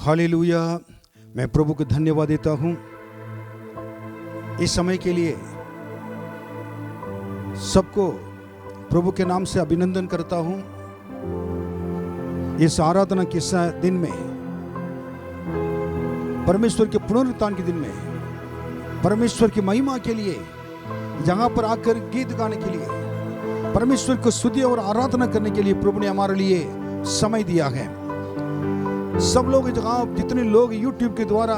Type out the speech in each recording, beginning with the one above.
Hallelujah. मैं प्रभु को धन्यवाद देता हूँ इस समय के लिए। सबको प्रभु के नाम से अभिनंदन करता हूँ। इस आराधना के दिन में, परमेश्वर के पुनरुत्थान के दिन में, परमेश्वर की महिमा के लिए जहाँ पर आकर गीत गाने के लिए, परमेश्वर को स्तुति और आराधना करने के लिए प्रभु ने हमारे लिए समय दिया है। सब लोग जहाँ जितने लोग यूट्यूब के द्वारा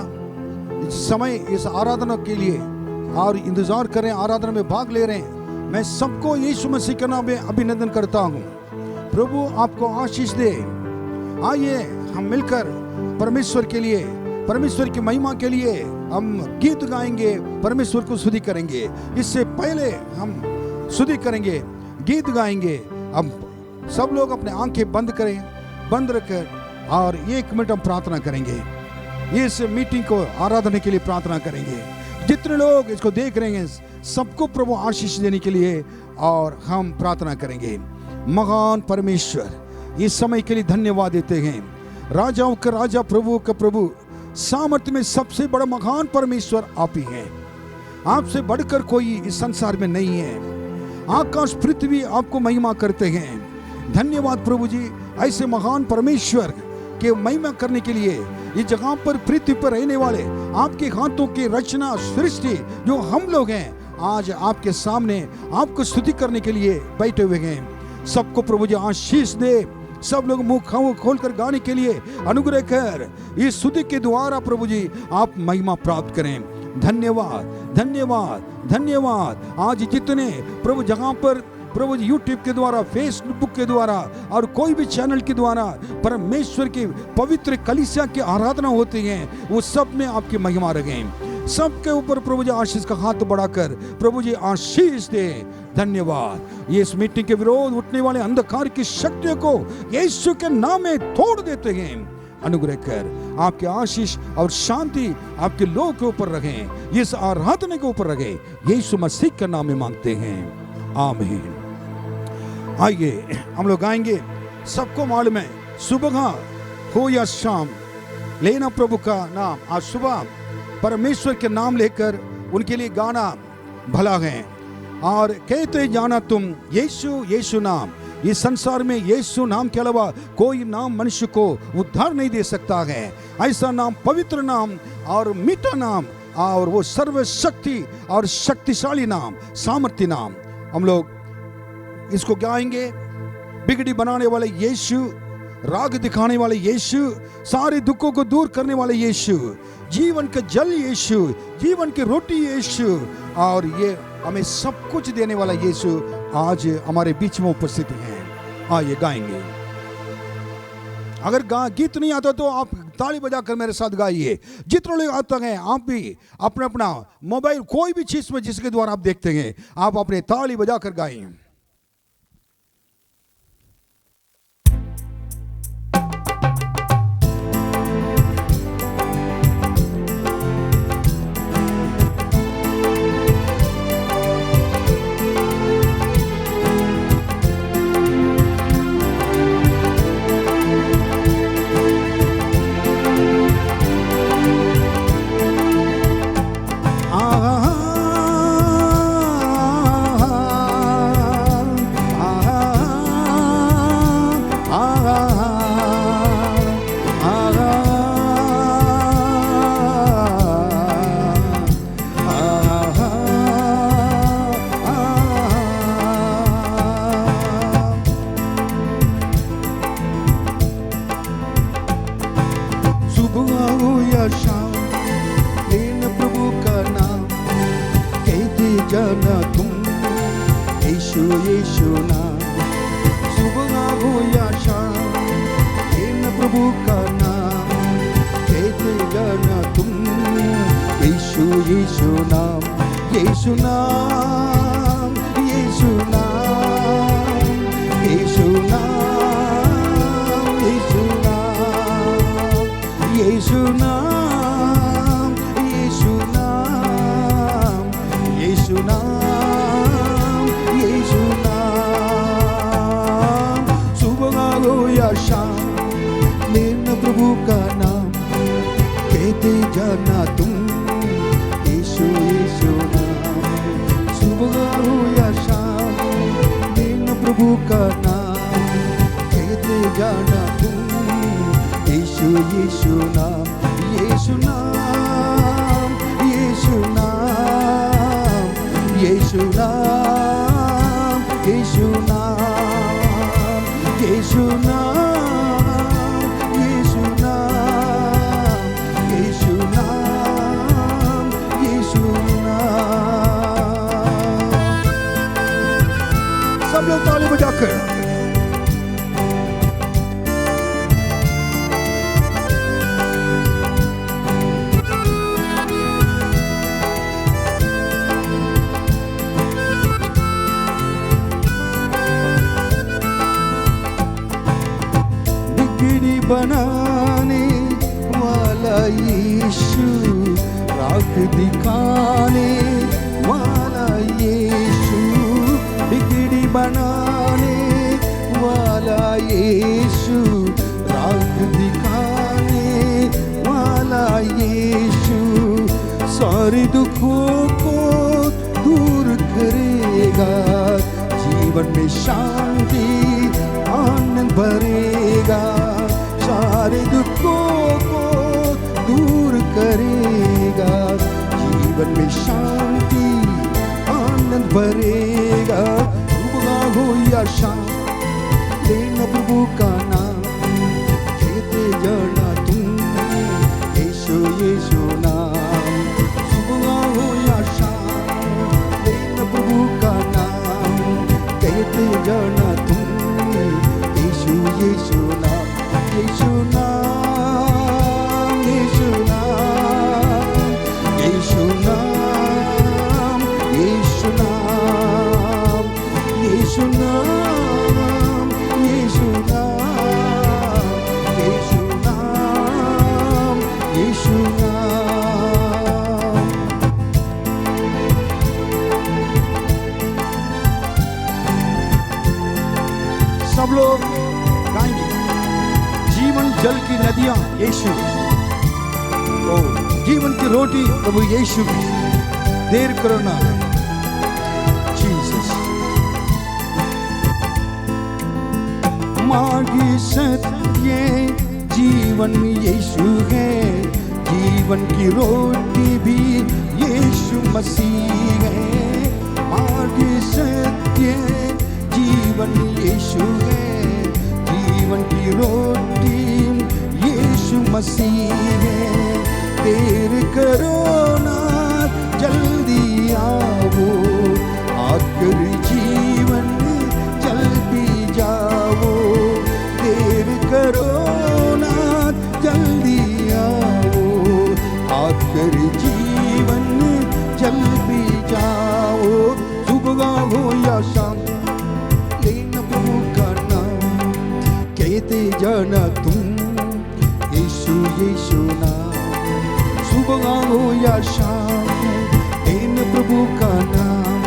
इस समय इस आराधना के लिए और इंतजार कर रहे हैं, आराधना में भाग ले रहे हैं, मैं सबको यीशु मसीह के नाम में अभिनंदन करता हूँ। प्रभु आपको आशीष दे। आइए हम मिलकर परमेश्वर के लिए, परमेश्वर की महिमा के लिए हम गीत गाएंगे, परमेश्वर को स्तुति करेंगे। इससे पहले हम स्तुति करेंगे, गीत गाएंगे। अब सब लोग अपने आंखें बंद करें, बंद रखकर और 1 मिनट हम प्रार्थना करेंगे। इस मीटिंग को आराधना के लिए प्रार्थना करेंगे। जितने लोग इसको देख रहे हैं सबको प्रभु आशीष देने के लिए और हम प्रार्थना करेंगे। महान परमेश्वर, इस समय के लिए धन्यवाद देते हैं। राजाओं का राजा, प्रभु का प्रभु, सामर्थ्य में सबसे बड़ा महान परमेश्वर आप ही हैं। आपसे बढ़कर कोई इस संसार में नहीं है। आकाश पृथ्वी आपको महिमा करते हैं। धन्यवाद प्रभु जी, ऐसे महान परमेश्वर के महिमा करने के लिए इस जगह पर पृथ्वी पर रहने वाले आपके हाथों की रचना सृष्टि जो हम लोग हैं, आज आपके सामने आपको स्तुति करने के लिए बैठे हुए हैं। सबको प्रभु जी आशीष दे। सब लोग मुंह खोलकर गाने के लिए अनुग्रह कर इस स्तुति के द्वारा प्रभु जी आप महिमा प्राप्त करें। धन्यवाद धन्यवाद धन्यवाद। आज जितने प्रभु जहां पर प्रभु यूट्यूब के द्वारा, फेसबुक के द्वारा और कोई भी चैनल के द्वारा परमेश्वर की पवित्र कलीसिया की आराधना होती है, वो सब में आपकी महिमा रहे। सबके ऊपर प्रभु जी आशीष का हाथ बढ़ाकर प्रभु जी आशीष दे। धन्यवाद। ये इस मीटिंग के विरोध उठने वाले अंधकार की शक्तियों को यीशु के नाम में तोड़ देते हैं। अनुग्रह कर आपके आशीष और शांति आपके लोगों के ऊपर रहे, इस आराधना के ऊपर रहे। यीशु मसीह के नाम में मांगते हैं, आमीन। आइए हम लोग गाएंगे। सबको मालूम है, सुबह हो या शाम लेना प्रभु का नाम। आज सुबह परमेश्वर के नाम लेकर उनके लिए गाना भला है। और कहते जाना तुम यीशु यीशु नाम। इस संसार में यीशु नाम के अलावा कोई नाम मनुष्य को उद्धार नहीं दे सकता है। ऐसा नाम, पवित्र नाम और मीठा नाम, और वो सर्वशक्ति और शक्तिशाली नाम, सामर्थ्य नाम। हम लोग इसको गाएंगे। बिगड़ी बनाने वाले यीशु, राग दिखाने वाले यीशु, सारे दुखों को दूर करने वाले यीशु, जीवन का जल यीशु, जीवन की रोटी यीशु, और ये हमें सब कुछ देने वाला यीशु आज हमारे बीच में उपस्थित हैं। आइए गाएंगे। अगर गीत नहीं आता तो आप ताली बजाकर मेरे साथ गाइए। जितने लोग आता है आप भी अपना अपना मोबाइल, कोई भी चीज में जिसके द्वारा आप देखते हैं, आप अपने ताली बजाकर गाइए। जाना तुम यीशु यीशु नाम। सुबह हो या शाम लेना प्रभु का नाम। कहते जाना तुम यीशु यीशु नाम। यीशु नाम यीशु नाम यीशु नाम यीशु नाम यीशु नाम यीशु नाम यीशु नाम यीशु नाम। सुबह हो या शाम लेना प्रभु का नाम। जाना तुम, यीशु यीशु नाम। सुबह हो या शाम दिन प्रभु का नाम कहते जाना तुम, यीशु यीशु नाम। यीशु नाम यीशु नाम यीशु नाम यीशु नाम यीशु नाम यीशु नाम यीशु नाम यीशु नाम। सब लोग ताली बजाकर बनाने वाला यीशु, राह दिखाने वाला यीशु, बिगड़ी बनाने वाला यीशु, राह दिखाने वाला यीशु, सारे दुखों को दूर करेगा, जीवन में शांति आनंद भरेगा, सारे दुखों को दूर करेगा, जीवन में शांति आनंद भरेगा। सुबह हो या शाम लेना प्रभु का नाम कहते जाना तुम, यीशु यीशु नाम। सुबह हो या शाम लेना प्रभु का नाम कहते जाना तुम, यीशु यीशु नाम। यीशु नाम यीशु नाम यीशु नाम यीशु नाम यीशु नाम यीशु नाम यीशु नाम यीशु नाम। सब लोग गाएंगे जीवन जल की नदियां यीशु, ओ जीवन की रोटी प्रभु यीशु की, देर करो ना जीसस। मार्ग सत्य जीवन यीशु है, जीवन की रोटी भी यीशु मसीह है। मार्ग सत्य जीवन यीशु है, जीवन की रोटी यीशु मसीह है। देर करो ना जल्दी आओ, आकर जीवन जल्दी जाओ। देर करो ना जल्दी आओ, आकर जीवन जल्दी जाओ। सुबह हो या शाम लेना प्रभु का नाम कहते जाना तुम, यीशु यीशु नाम। सुबह हो या शाम लेना प्रभु का नाम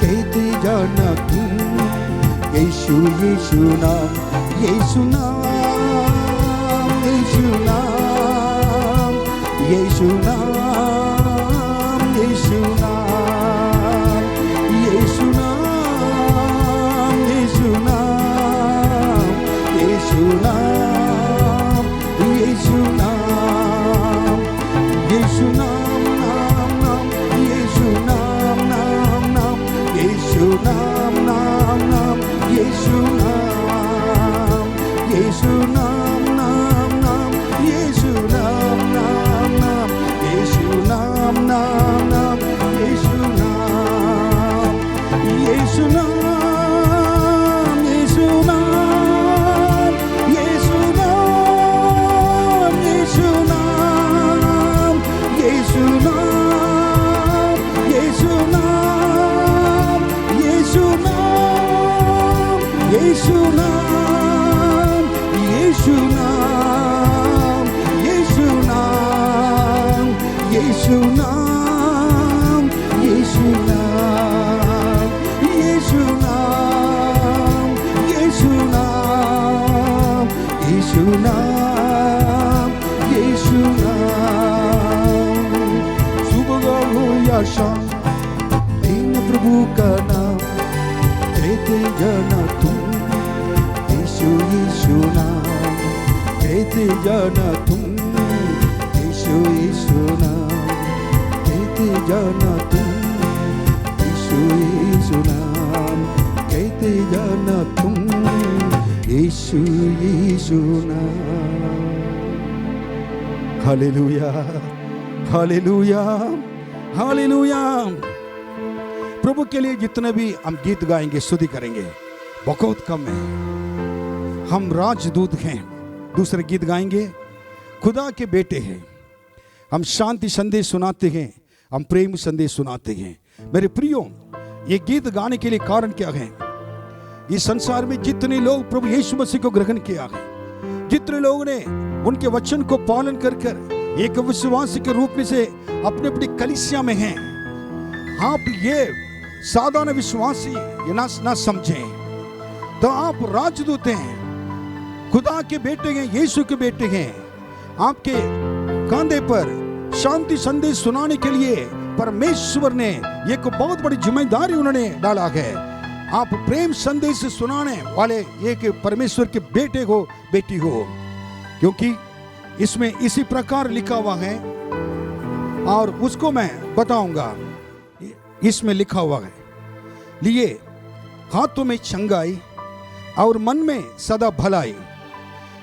कहते जाना तुम, यीशु यीशु नाम। यीशु नाम यीशु नाम यीशु नाम यीशु नाम यीशु नाम यीशु नाम यीशु नाम यीशु नाम यीशु नाम नाम नाम यीशु नाम नाम नाम यीशु नाम नाम नाम यीशु नाम यीशु नाम नाम नाम यीशु नाम नाम नाम यीशु नाम नाम नाम यीशु नाम यीशु नाम यीशु नाम यीशु नाम यीशु नाम यीशु नाम यीशु नाम यीशु नाम यीशु नाम यीशु नाम यीशु नाम यीशु नाम यीशु नाम यीशु नाम यीशु नाम यीशु नाम यीशु नाम आशा, दीन प्रभु का नाम कहते जाना तुम, यीशु यीशु नाम कहते जाना तुम, यीशु यीशु नाम कहते जाना तुम, यीशु यीशु नाम कहते जाना तुम, यीशु यीशु नाम। Hallelujah, hallelujah, hallelujah. प्रभु के लिए जितने भी हम गीत गाएंगे, स्तुति करेंगे, बहुत कम है। हम राजदूत हैं। दूसरे गीत गाएंगे, खुदा के बेटे हैं। हम शांति संदेश सुनाते हैं, हम प्रेम संदेश सुनाते हैं। मेरे प्रियो, ये गीत गाने के लिए कारण क्या है? इस संसार में जितने लोग प्रभु यीशु मसीह को ग्रहण किया है, जितने लोगों ने उनके वचन को पालन कर कर एक विश्वासी के रूप में से अपने अपनी कलीसिया में हैं, आप ये साधारण विश्वासी ये ना समझें, तो आप राजदूत हैं, खुदा के बेटे हैं, यीशु के बेटे हैं। आपके कंधे पर शांति संदेश सुनाने के लिए परमेश्वर ने एक बहुत बड़ी जिम्मेदारी उन्होंने डाला है। आप प्रेम संदेश सुनाने वाले एक परमेश्वर के बेटे हो, बेटी हो, क्योंकि इसमें इसी प्रकार लिखा हुआ है और उसको मैं बताऊंगा। इसमें लिखा हुआ है, लिए हाथों में चंगाई और मन में सदा भलाई,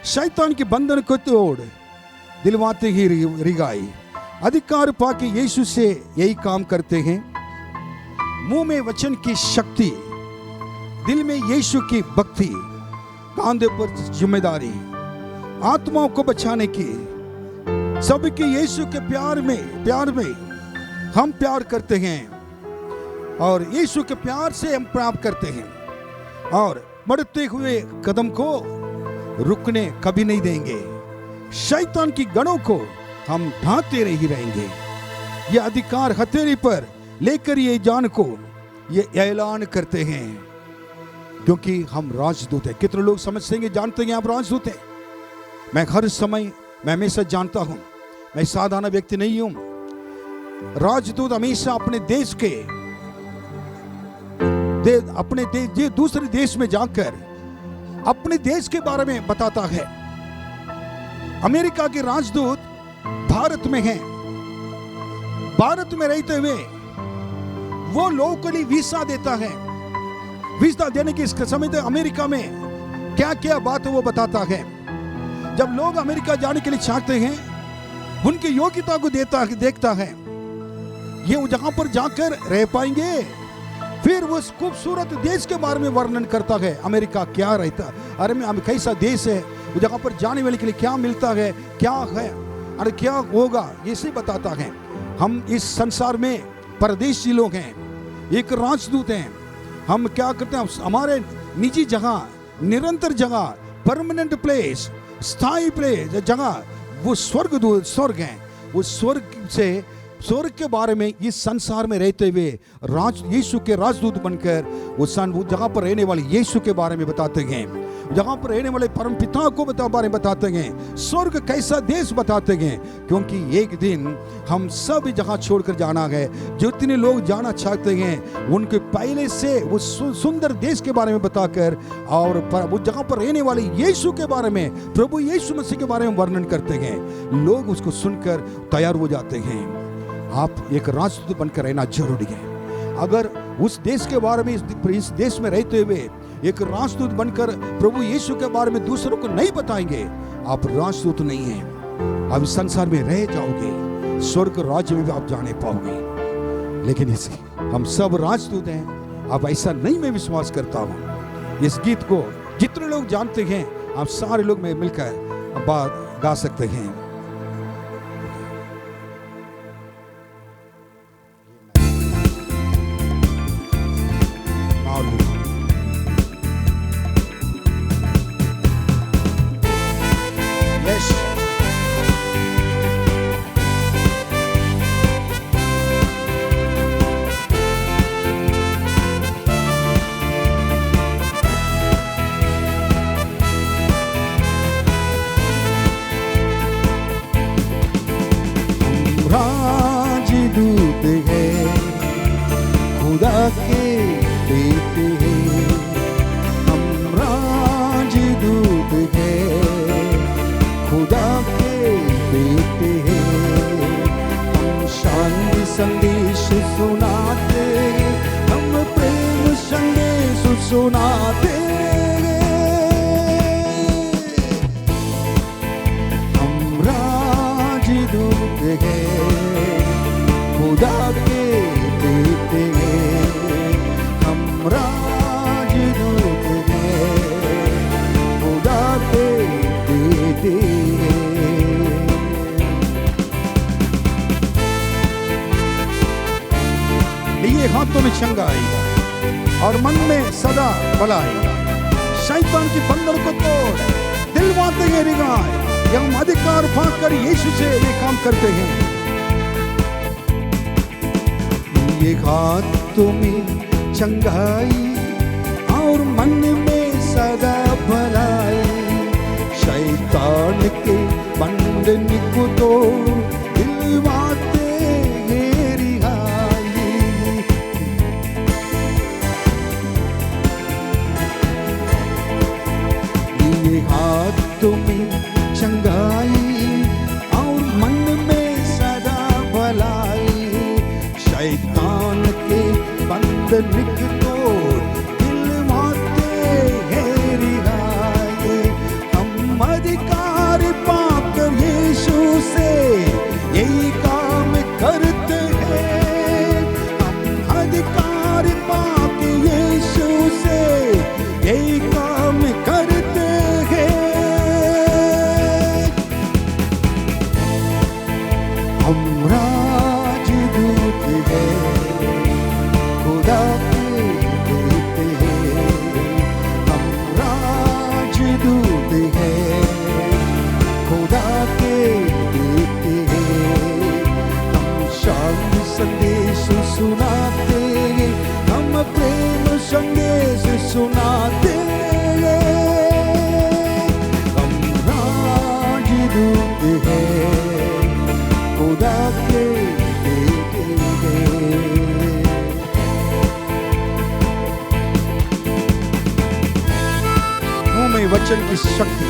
शैतान के बंधन को तोड़ दिलवाते ही रिगाई। अधिकार पाके यीशु से यही काम करते हैं, मुंह में वचन की शक्ति, दिल में यीशु की भक्ति, कांधे पर जिम्मेदारी, आत्माओं को बचाने की। सबके यीशु के प्यार में हम प्यार करते हैं और यीशु के प्यार से हम प्राप्त करते हैं और बढ़ते हुए कदम को रुकने कभी नहीं देंगे। शैतान की गणों को हम ढांकते ही रहेंगे। ये अधिकार हथेली पर लेकर ये जान को ये ऐलान करते हैं, क्योंकि हम राजदूत हैं। कितने लोग समझते हैं, जानते हैं आप राजदूत हैं। मैं हर समय, मैं हमेशा जानता हूं, मैं साधारण व्यक्ति नहीं हूं। राजदूत हमेशा अपने देश के दूसरे देश में जाकर अपने देश के बारे में बताता है। अमेरिका के राजदूत भारत में हैं। भारत में रहते हुए वो लोगों के लिए वीसा देता है। वीसा देने के समय तो अमेरिका में क्या क्या बात है वो बताता है। जब लोग अमेरिका जाने के लिए चाहते हैं, उनकी योग्यता को देखता है, ये जहां पर जाकर रह पाएंगे। फिर वो खूबसूरत देश के बारे में वर्णन करता है। अमेरिका क्या रहता, अरे में कैसा देश है, जहां पर जाने वाले के लिए क्या मिलता है, क्या है, अरे क्या होगा, इसे बताता है। हम इस संसार में परदेशी लोग हैं, एक राजदूत हैं। हम क्या करते हैं, हमारे निजी जगह, निरंतर जगह, परमानेंट प्लेस, स्थायी प्लेस, जगह वो स्वर्ग है। वो स्वर्ग के बारे में इस संसार में रहते हुए यीशु के राजदूत बनकर वो जगह पर रहने वाले यीशु के बारे में बताते हैं, जगह पर रहने वाले परम पिता को बारे में बताते हैं, स्वर्ग कैसा देश बताते हैं। क्योंकि एक दिन हम सब जगह छोड़कर जाना है। जितने लोग जाना चाहते हैं उनके पहले से वो सुंदर देश के बारे में बताकर और वो जगह पर रहने वाले यीशु के बारे में, प्रभु यीशु मसीह के बारे में वर्णन करते हैं। लोग उसको सुनकर तैयार हो जाते हैं। आप एक राजदूत बनकर रहना जरूरी है। अगर उस देश के बारे में, इस देश में रहते हुए एक राजदूत बनकर प्रभु यीशु के बारे में दूसरों को नहीं बताएंगे, आप राजदूत नहीं हैं। आप इस संसार में रह जाओगे, स्वर्ग राज्य में भी आप जाने पाओगे। लेकिन इसे हम सब राजदूत हैं, आप ऐसा नहीं, मैं विश्वास करता हूं। इस गीत को जितने लोग जानते हैं, आप सारे लोग में मिलकर बात गा सकते हैं। के बेटे हैं, हम राजदूत हैं, खुदा के बेटे हैं, हम शांति संदेश सुनाते, हम प्रेम संदेश सुनाते, हम राजदूत हैं, खुदा के बेटे हैं, हम राजदूत हैं, खुदा के बेटे हैं। लिए हाथों में चंगाई और मन में सदा भलाई, शैतान की बंधन को तोड़, दिलवाते हैं रिगाए, ये हम अधिकार पाकर यीशु से ये काम करते हैं। ये हाथों में चंगाई और मन में सदा भलाई, शैतान के बंधन को तोड़, दिलवाते हैं रिहाई। ये हाथों में चंगाई और मन में सदा भलाई, शैतान के बंधन को तोड़, दिलवाते हैं रिहाई। हम अधिकार पाकर यीशु से यही काम करते हैं, हम अधिकार पाकर यीशु से यही काम करते हैं। हम राजदूत हैं, खुदा के बेटे हैं, हम राजदूत हैं, खुदा के बेटे हैं, हम शांति संदेश सुनाते, हम प्रेम संदेश सुनाते, हम राजदूत हैं, खुदा के बेटे हैं। मुंह में वचन की शक्ति,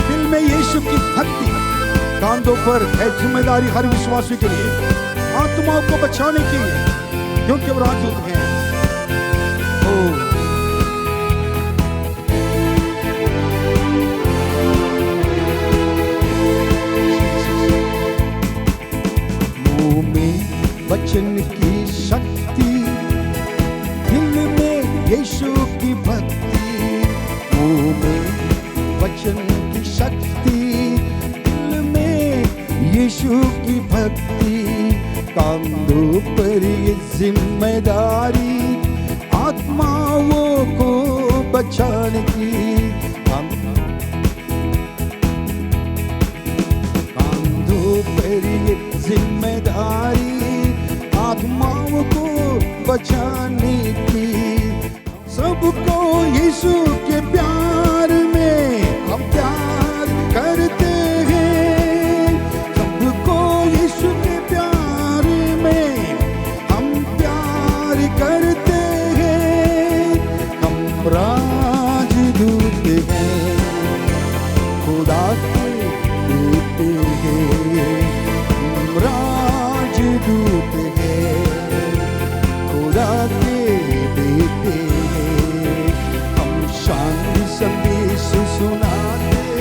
दिल में यीशु की भक्ति, कांधों पर है जिम्मेदारी हर विश्वासी के लिए, आत्माओं को बचाने के लिए, क्योंकि वो राजदूत हैं। मुंह में वचन की शक्ति, दिल में यीशु की भक्ति, मुंह में वचन की शक्ति, दिल में यीशु की भक्ति, कांधों पर ये जिम्मेदारी, आत्माओं को बचाने की, कांधों पर ये जिम्मेदारी, आत्माओं को बचाने की, सबको यीशु के प्यार में हम प्यार करते हैं, सबको यीशु के प्यार में हम प्यार करते हैं। हम राजदूत हैं, खुदा के बेटे हैं, हम राजदूत हैं, खुदा के बेटे हैं, हम शांति संदेश सुनाते,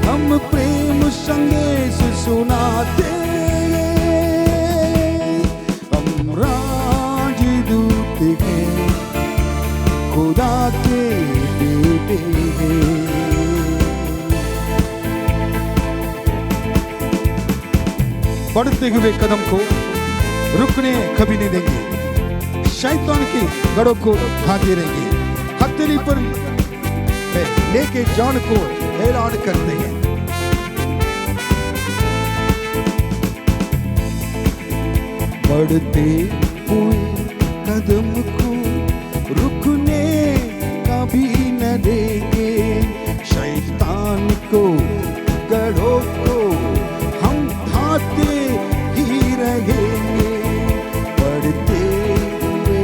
हम प्रेम संदेश सुनाते, हम राजदूत हैं, खुदा के बेटे हैं। बढ़ते हुए कदम को रुकने कभी नहीं देंगे, शैतान की गढ़ों को ढांके रहेंगे, हथेली पर लेके जान को ऐलान करते हैं। बढ़ते हुए कदम को रुकने कभी न देंगे, शैतान को गढ़ों को हम ढांकते ही रहेंगे। बढ़ते हुए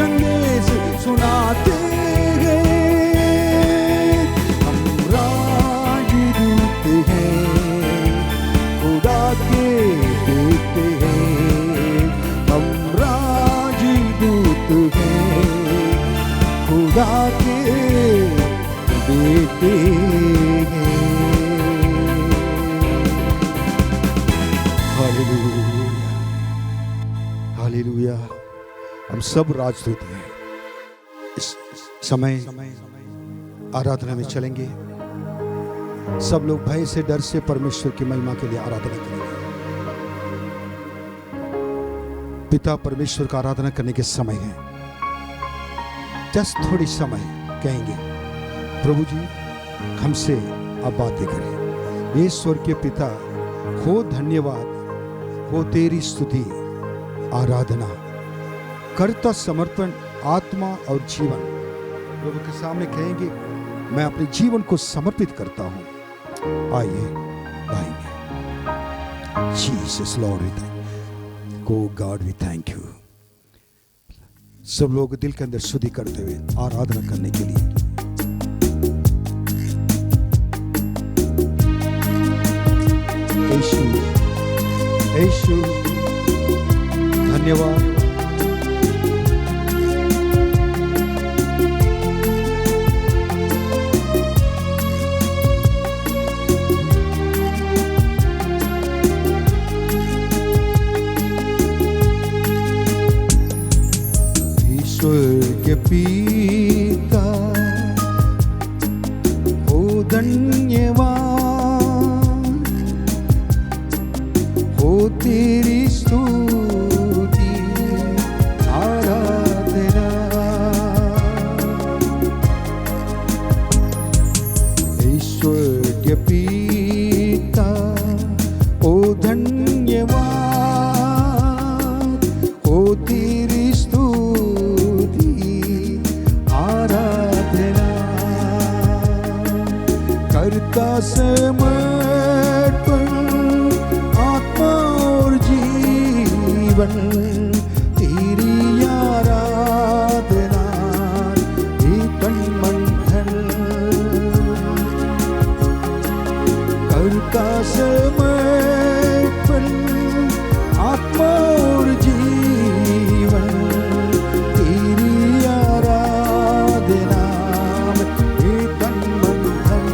संदेश सुनाते हैं। हम राजदूत हैं, खुदा के बेटे हैं। हम राजदूत हैं, खुदा के बेटे हैं। Hallelujah, hallelujah. हम सब राजदूत हैं। इस समय आराधना में चलेंगे। सब लोग भय से, डर से परमेश्वर की महिमा के लिए आराधना करेंगे। पिता परमेश्वर का आराधना करने के समय है। जस्ट थोड़ी समय कहेंगे, प्रभु जी हमसे आप बातें करें। हे स्वर्गीय पिता, हो धन्यवाद, हो तेरी स्तुति, आराधना, कर्ता, समर्पण, आत्मा और जीवन प्रभु के सामने कहेंगे, मैं अपने जीवन को समर्पित करता हूं। आइए गाएंगे। Jesus Lord we thank you, God we thank you. सब लोग दिल के अंदर स्तुति करते हुए आराधना करने के लिए यीशु, यीशु धन्यवाद। स्वर्गीय पिता, हो धन्यवाद, हो तेरी स्तुति, आराधना। स्वर्गीय पिता, हो धन्यवाद, हो तेरी करता समर्पण, आत्मा और जीवन, तेरी आराधना, हे तन मन धन। करता समर्पण, आत्मा और जीवन, तेरी आराधना, हे तन मन धन।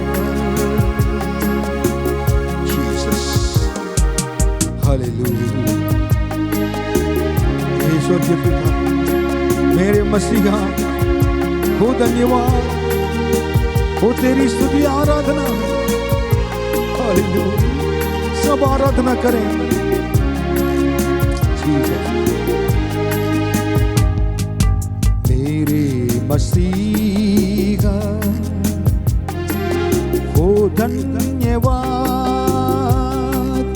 हालेलुया। ईश्वर के पिता, मेरे मसीहा, हो धन्यवाद, हो तेरी स्तुति, आराधना। हालेलुया। सब आराधना करें। मेरे मसीहा, हो धन्यवाद,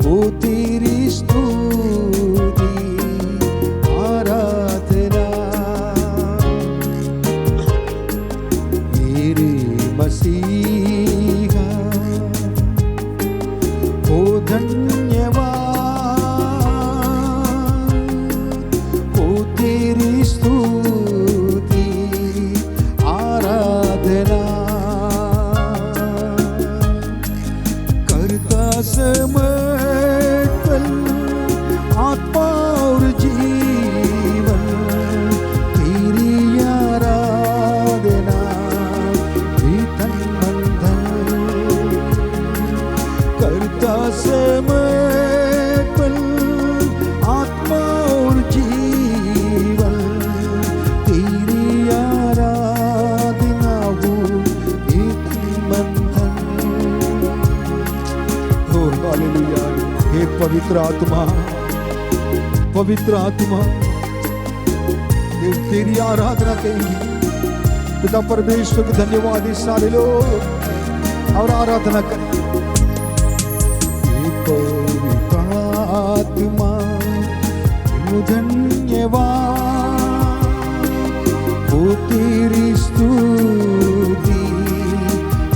हो तेरी स्तुति, आराधना। मेरे मसीहा, हो धन्यवाद, हो तेरी स्तुति, आराधना। करता समर्पण, आत्मा और जीवन, तेरी आराधना, हे तन मन धन। करता समर्पण, आत्मा और जीवन, तेरी आराधना हो, हे तन मन धन। हालेलुया। हे पवित्र आत्मा, पवित्र आत्मा, तेरी आराधना करेंगे। पिता परमेश्वर को धन्यवाद। सारे लोग और आराधना करें। हे पवित्र आत्मा, धन्यवाद, हो तेरी स्तुति,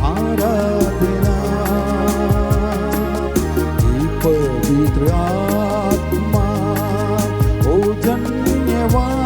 आराधना। पवित्र आत्मा, ओ धन्यवाद,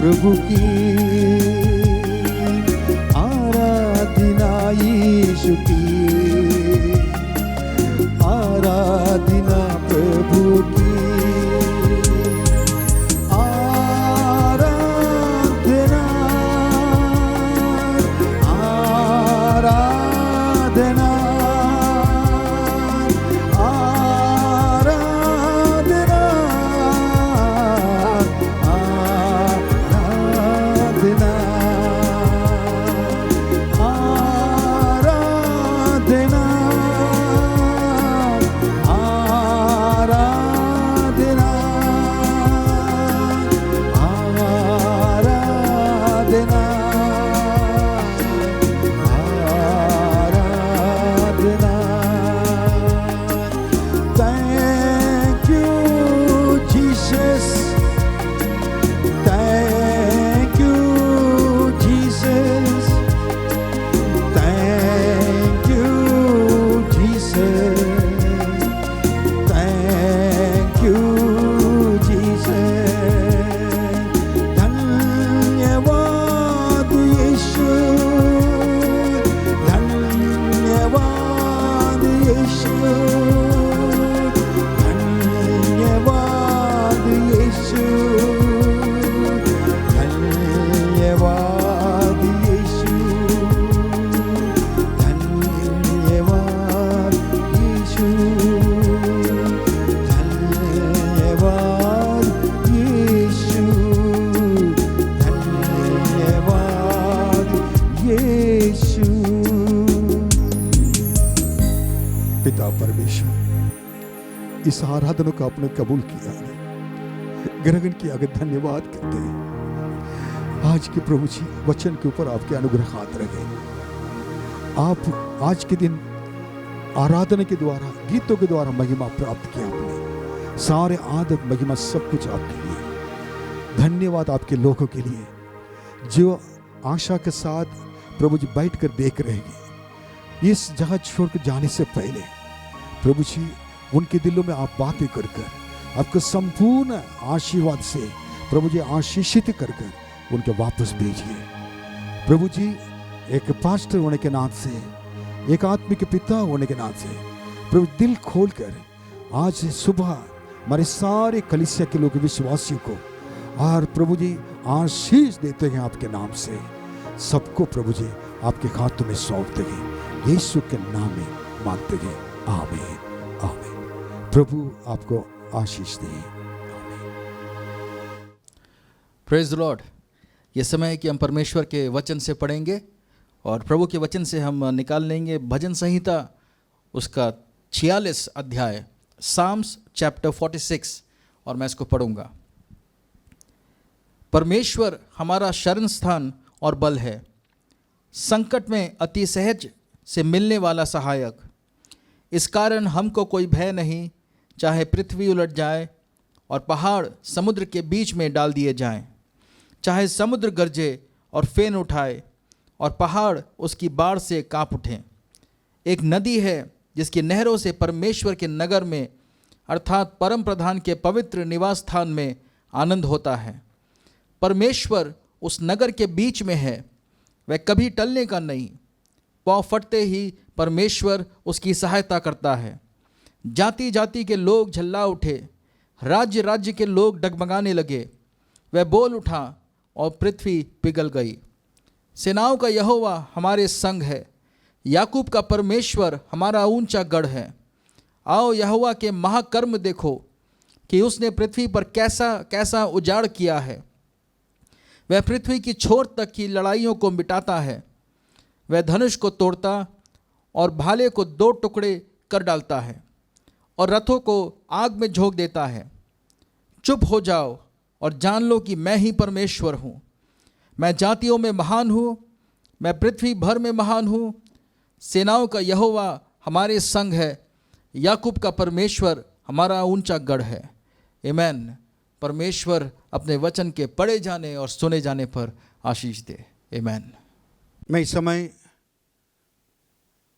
प्रभु की आराधना यीशु की आराधना प्रभु की आराधना आराधना पिता परमेश्वर, इस आराधना को आपने कबूल किया है, ग्रहण किया, अगर धन्यवाद करते हैं। आज के प्रभु जी वचन के ऊपर आपके अनुग्रह हाथ रहे। आप आज के दिन आराधना के द्वारा, गीतों के द्वारा महिमा प्राप्त किया आपने। सारे आदत महिमा सब कुछ आपके लिए। धन्यवाद आपके लोगों के लिए जो आशा के साथ प्रभु जी बैठ कर देख रहे हैं। इस जगह छोड़ कर जाने से पहले प्रभु जी उनके दिलों में आप बातें कर आपको संपूर्ण आशीर्वाद से प्रभु जी आशीषित कर उनके वापस भेजिए। प्रभु जी एक पास्टर होने के नाम से, एक आत्मिक पिता होने के नाम से प्रभु दिल खोलकर आज सुबह हमारे सारे कलीसिया के लोग विश्वासियों को और प्रभु जी आशीष देते हैं आपके नाम से। सबको प्रभु जी आपके हाथों में सौंपते हैं, यीशु के नाम में मांगते हैं। आमीन आमीन। प्रभु आपको आशीष दे। Praise the Lord. ये समय है कि हम परमेश्वर के वचन से पढ़ेंगे और प्रभु के वचन से हम निकाल लेंगे भजन संहिता उसका 46 अध्याय, साम्स चैप्टर 46, और मैं इसको पढ़ूंगा। परमेश्वर हमारा शरण स्थान और बल है, संकट में अति सहज से मिलने वाला सहायक। इस कारण हमको कोई भय नहीं, चाहे पृथ्वी उलट जाए और पहाड़ समुद्र के बीच में डाल दिए जाएं, चाहे समुद्र गरजे और फेन उठाए और पहाड़ उसकी बाढ़ से कांप उठें। एक नदी है जिसकी नहरों से परमेश्वर के नगर में अर्थात परम प्रधान के पवित्र निवास स्थान में आनंद होता है। परमेश्वर उस नगर के बीच में है, वह कभी टलने का नहीं। पाँव फटते ही परमेश्वर उसकी सहायता करता है। जाति जाति के लोग झल्ला उठे, राज्य राज्य के लोग डगमगाने लगे। वह बोल उठा और पृथ्वी पिघल गई। सेनाओं का यहोवा हमारे संग है, याकूब का परमेश्वर हमारा ऊंचा गढ़ है। आओ यहोवा के महाकर्म देखो कि उसने पृथ्वी पर कैसा कैसा उजाड़ किया है। वह पृथ्वी की छोर तक की लड़ाइयों को मिटाता है। वह धनुष को तोड़ता और भाले को 2 टुकड़े कर डालता है और रथों को आग में झोंक देता है। चुप हो जाओ और जान लो कि मैं ही परमेश्वर हूँ। मैं जातियों में महान हूँ, मैं पृथ्वी भर में महान हूँ। सेनाओं का यहोवा हमारे संग है, याकूब का परमेश्वर हमारा ऊंचा गढ़ है। आमीन। परमेश्वर अपने वचन के पढ़े जाने और सुने जाने पर आशीष दे। आमीन। मैं इस समय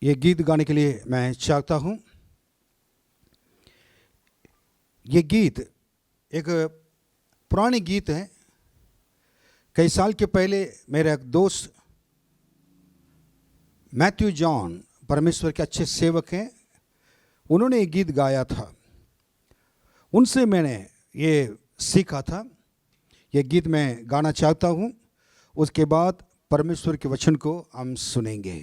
ये गीत गाने के लिए मैं चाहता हूँ। ये गीत एक पुराने गीत है कई साल के पहले मेरा एक दोस्त मैथ्यू जॉन, परमेश्वर के अच्छे सेवक हैं, उन्होंने एक गीत गाया था। उनसे मैंने ये सीखा था। ये गीत मैं गाना चाहता हूँ, उसके बाद परमेश्वर के वचन को हम सुनेंगे।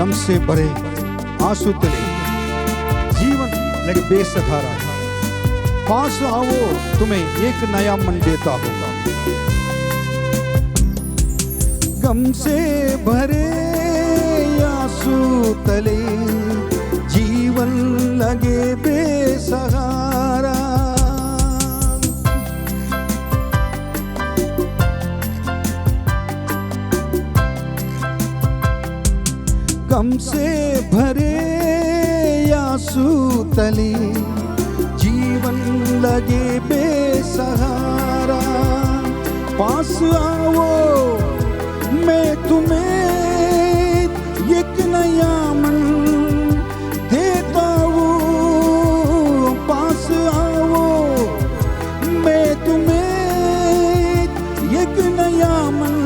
गम से भरे आंसू तले जीवन लगे बेसहारा, पास आओ तुम्हें एक नया मन देता हूँ। गम से भरे आंसू तले जीवन लगे बेसहारा, गम से भरे आंसू तले जीवन लगे बेसहारा, पास आओ मैं तुम्हें एक नया मन देता हूँ। पास आओ मैं तुम्हें एक नया मन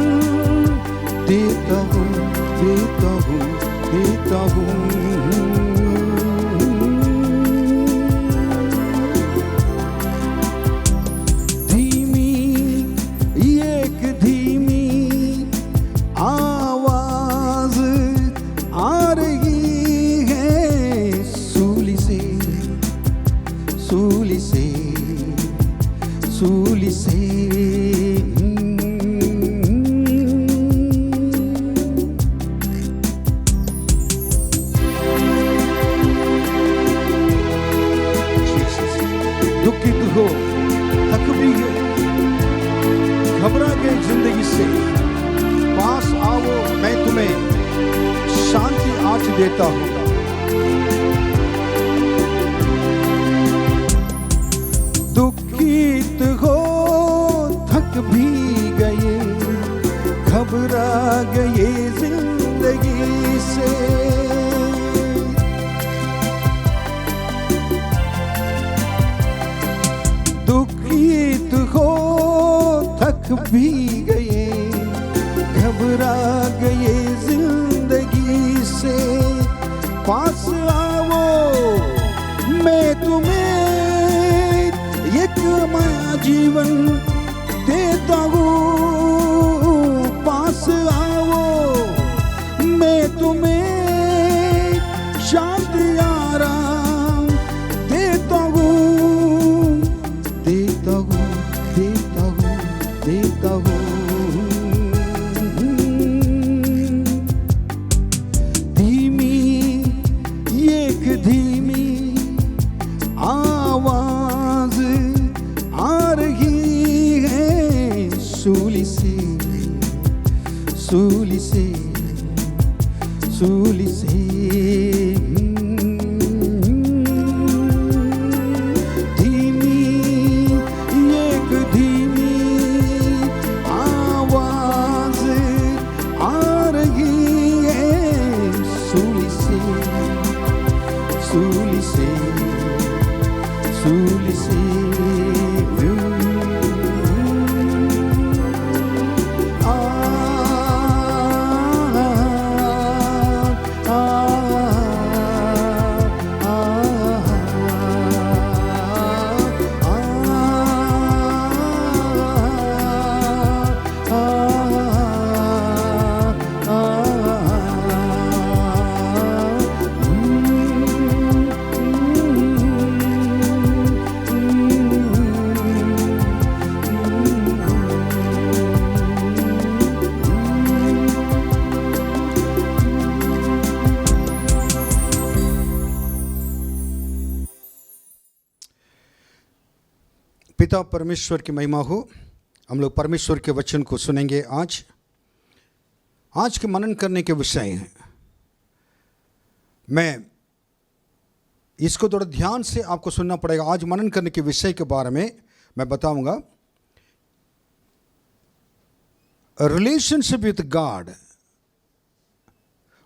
देता हूँ, देता हूँ, देता हूँ। धीमी एक धीमी आवाज आ रही है सूली से, सूली से, सूली से। दुखित हो, थक भी गए, घबरा गए जिंदगी से, पास आओ मैं तुम्हें शांति आज देता हूँ। दुखित हो, थक भी गए, घबरा गए जिंदगी से, दुखित हो, थक भी गए, घबरा गए जिंदगी से, पास आओ मैं तुम्हें एक नया जीवन देता हूँ। पास आओ मैं तुम्हें शांति आराम देता हूँ, देता हूँ, देता हूँ, देता हूँ। धीमी एक धीमी आवाज आ रही है सूली से, सूली से, सूली से। धीमी एक धीमी आवाज आ रही है सूली से, सूली से। पिता परमेश्वर की महिमा हो। हम लोग परमेश्वर के वचन को सुनेंगे। आज के मनन करने के विषय हैं। मैं इसको थोड़ा ध्यान से आपको सुनना पड़ेगा। आज मनन करने के विषय के बारे में मैं बताऊंगा। Relationship with God,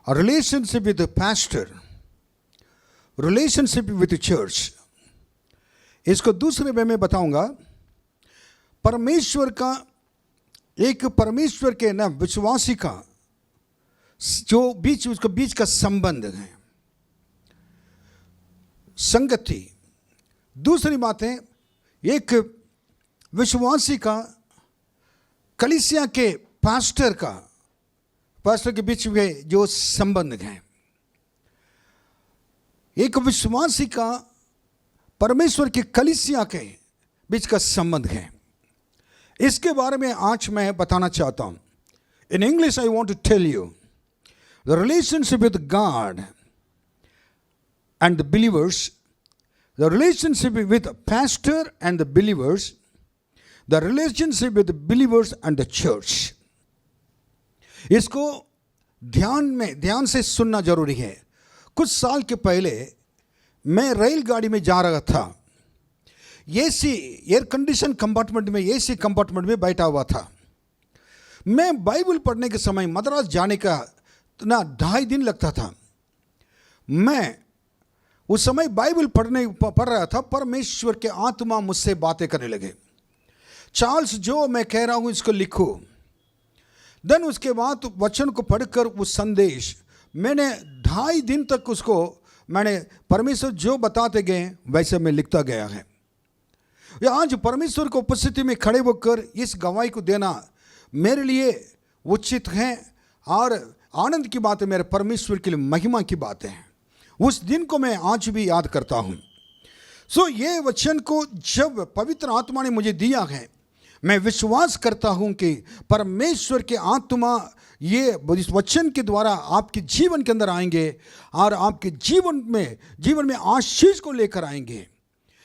relationship with pastor, relationship with church. इसको दूसरे वे में बताऊंगा। परमेश्वर का एक परमेश्वर के ना विश्वासी का जो उसके बीच का संबंध है, संगति। दूसरी बात है एक विश्वासी का कलीसिया के पास्टर के बीच में जो संबंध है। एक विश्वासी का परमेश्वर की कलीसिया के बीच का संबंध है। इसके बारे में आज मैं बताना चाहता हूं। In English I want to tell you the relationship with God and the believers, the relationship with pastor and the believers, the relationship with believers and the church. इसको ध्यान से सुनना जरूरी है। कुछ साल के पहले मैं रेलगाड़ी में जा रहा था। एसी एयर कंडीशन कंपार्टमेंट में, एसी कंपार्टमेंट में बैठा हुआ था। मैं बाइबल पढ़ने के समय मद्रास जाने का ना 2.5 दिन लगता था। मैं उस समय बाइबल पढ़ रहा था। परमेश्वर के आत्मा मुझसे बातें करने लगे। चार्ल्स, जो मैं कह रहा हूं इसको लिखो। देन उसके बाद वचन को पढ़कर उस संदेश मैंने 2.5 दिन तक उसको मैंने परमेश्वर जो बताते गए वैसे मैं लिखता गया है। आज परमेश्वर को उपस्थिति में खड़े होकर इस गवाही को देना मेरे लिए उचित है और आनंद की बात है। मेरे परमेश्वर के लिए महिमा की बात है। उस दिन को मैं आज भी याद करता हूँ। ये वचन को जब पवित्र आत्मा ने मुझे दिया है, मैं विश्वास करता हूँ कि परमेश्वर के आत्मा ये इस वचन के द्वारा आपके जीवन के अंदर आएंगे और आपके जीवन में आशीष को लेकर आएंगे।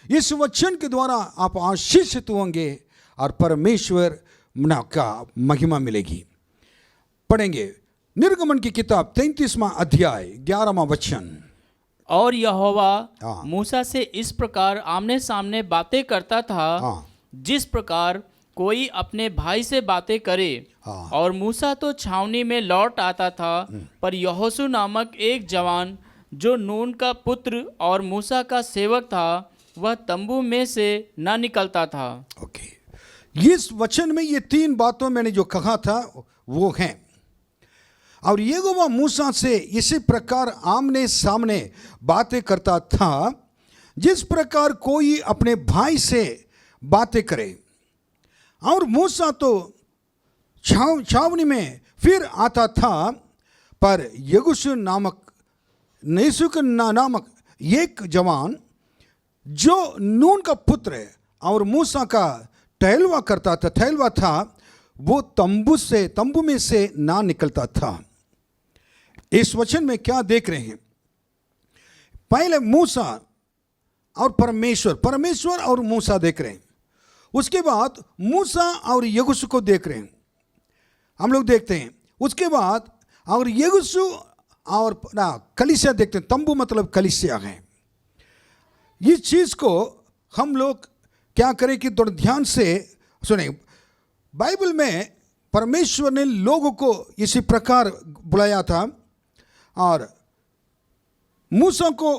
इस वचन के द्वारा आप आशीषित होंगे और परमेश्वर का महिमा मिलेगी। पढ़ेंगे निर्गमन की किताब 33वां अध्याय 11वां वचन। और यहोवा मूसा से इस प्रकार आमने सामने बातें करता था, जिस प्रकार कोई अपने भाई से बातें करे। और मूसा तो छावनी में लौट आता था, पर यहोशू नामक एक जवान जो नून का पुत्र और मूसा का सेवक था, वह तंबू में से न निकलता था। इस वचन में ये 3 बातों मैंने जो कहा था वो हैं। और यहोवा मूसा से इसी प्रकार आमने सामने बातें करता था, जिस प्रकार कोई अपने भाई से बातें करे। और मूसा तो छावनी में फिर आता था, पर यहोशू नामक एक जवान जो नून का पुत्र है और मूसा का टहलवा था, वो तंबू में से ना निकलता था। इस वचन में क्या देख रहे हैं? पहले मूसा और परमेश्वर और मूसा देख रहे हैं। उसके बाद मूसा और यहोशू को देख रहे हैं, हम लोग देखते हैं। उसके बाद और यहोशू और कलीसिया देखते हैं। तंबू मतलब कलीसिया है। इस चीज को हम लोग क्या करें कि थोड़ा ध्यान से सुने। बाइबल में परमेश्वर ने लोगों को इसी प्रकार बुलाया था और मूसा को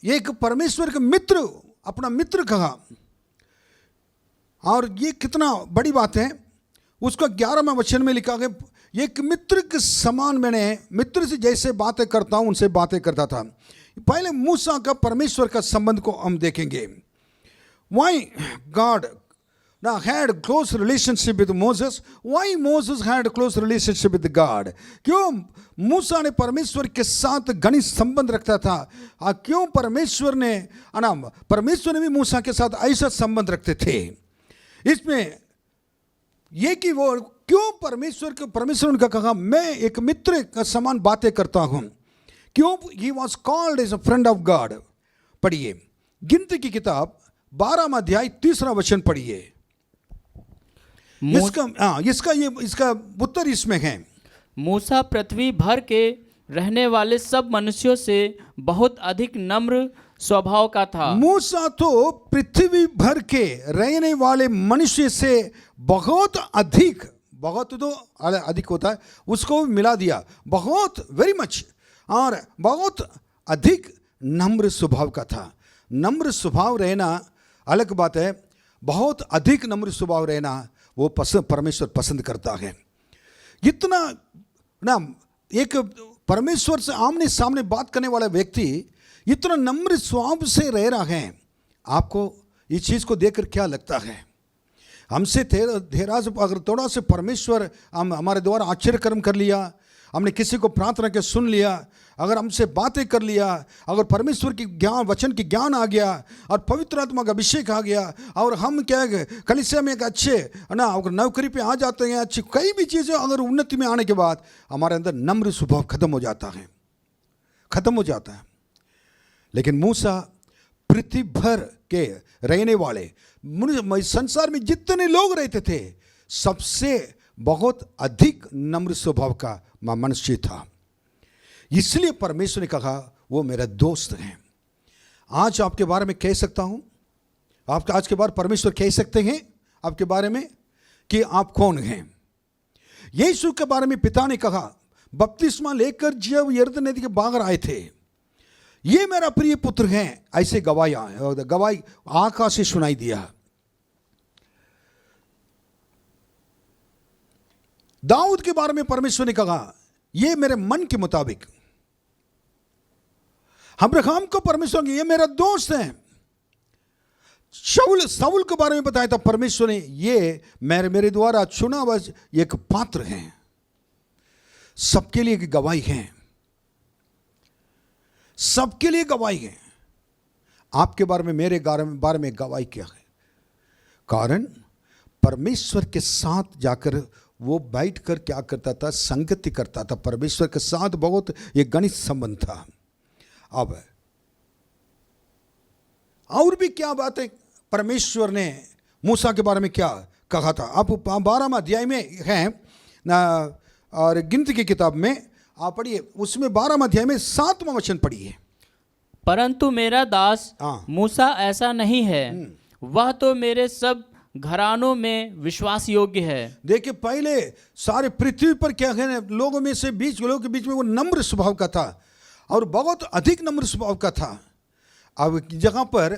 एक परमेश्वर का मित्र, अपना मित्र कहा। और ये कितना बड़ी बात है, उसका 11वां वचन में लिखा गया, एक मित्र के समान मैंने मित्र से जैसे बातें करता हूं उनसे बातें करता था। पहले मूसा का परमेश्वर का संबंध को हम देखेंगे। Why God now had close relationship with Moses? Why Moses had close relationship with God? क्यों मूसा ने परमेश्वर के साथ घनिष्ठ संबंध रखता था? क्यों परमेश्वर ने भी मूसा के साथ ऐसा संबंध रखते थे? इसमें ये कि वो क्यों परमेश्वर उनका कहा मैं एक मित्र का समान बातें करता हूं। क्यों? He was called as a friend of God। पढ़िए गिनती की किताब 12वां अध्याय 3 वचन पढ़िए। इसका उत्तर इसमें है। मूसा पृथ्वी भर के रहने वाले सब मनुष्यों से बहुत अधिक नम्र स्वभाव का था। मूसा तो पृथ्वी भर के रहने वाले मनुष्य से बहुत अधिक, बहुत तो अधिक होता है, उसको मिला दिया, बहुत वेरी मच, और बहुत अधिक नम्र स्वभाव का था। नम्र स्वभाव रहना अलग बात है, बहुत अधिक नम्र स्वभाव रहना वो परमेश्वर पसंद करता है। इतना ना, एक परमेश्वर से आमने सामने बात करने वाला व्यक्ति इतना नम्र स्वभाव से रह रहा है, आपको इस चीज़ को देखकर क्या लगता है? हमसे अगर थोड़ा से परमेश्वर हमारे द्वारा आश्चर्य कर्म कर लिया, हमने किसी को प्रार्थना के सुन लिया, अगर हमसे बातें कर लिया, अगर परमेश्वर की ज्ञान वचन की ज्ञान आ गया और पवित्र आत्मा का अभिषेक आ गया, और हम क्या कलीसिया में एक अच्छे ना अगर नौकरी पे आ जाते हैं, अच्छी कई भी चीज़ें अगर उन्नति में आने के बाद हमारे अंदर नम्र स्वभाव खत्म हो जाता है, खत्म हो जाता है। लेकिन मूसा पृथ्वी भर के रहने वाले संसार में जितने लोग रहते थे सबसे बहुत अधिक नम्र स्वभाव का मनुष्य था। इसलिए परमेश्वर ने कहा वो मेरा दोस्त है। आज आपके बारे में कह सकता हूं, आप आज के बारे परमेश्वर कह सकते हैं आपके बारे में कि आप कौन हैं। यीशु के बारे में पिता ने कहा, बपतिस्मा लेकर जब यरदन नदी के बाहर आए थे, ये मेरा प्रिय पुत्र है, ऐसे गवाही आकाश से सुनाई दिया। दाऊद के बारे में परमेश्वर ने कहा, ये मेरे मन के मुताबिक। अब्राहम को परमेश्वर ने ये मेरा दोस्त है। शाऊल के बारे में बताया था परमेश्वर ने, ये मेरे द्वारा चुना हुआ एक पात्र है। सबके लिए गवाही है, सबके लिए गवाही है। आपके बारे में, मेरे बारे में गवाही क्या है? कारण परमेश्वर के साथ जाकर वो बैठकर क्या करता था? संगति करता था। परमेश्वर के साथ बहुत एक घनिष्ठ संबंध था। अब और भी क्या बात है परमेश्वर ने मूसा के बारे में क्या कहा था? आप 12वां अध्याय में है ना, और गिनती की किताब में आप पढ़िए, उसमें 12वां अध्याय में 7वां वचन पढ़िए। परंतु मेरा दास मूसा ऐसा नहीं है, वह तो मेरे सब घरानों में विश्वास योग्य है। देखिए, पहले सारे पृथ्वी पर क्या है, लोगों में से लोगों के बीच में वो नम्र स्वभाव का था और बहुत अधिक नम्र स्वभाव का था। अब जगह पर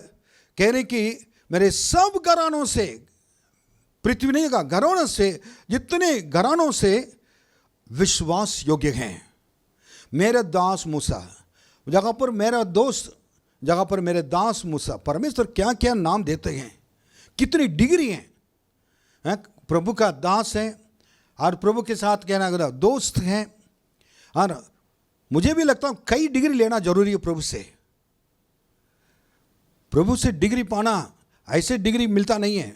कह रहे कि मेरे सब घरानों से, पृथ्वी नहीं का घरानों से, जितने घरानों से विश्वास योग्य हैं। मेरा दास मूसा, जगह पर मेरा दोस्त, जगह पर मेरे दास मूसा। परमेश्वर क्या क्या नाम देते हैं, कितनी डिग्री हैं। प्रभु का दास है और प्रभु के साथ कहना अगर दोस्त हैं। और मुझे भी लगता है कई डिग्री लेना जरूरी है प्रभु से। प्रभु से डिग्री पाना ऐसे डिग्री मिलता नहीं है।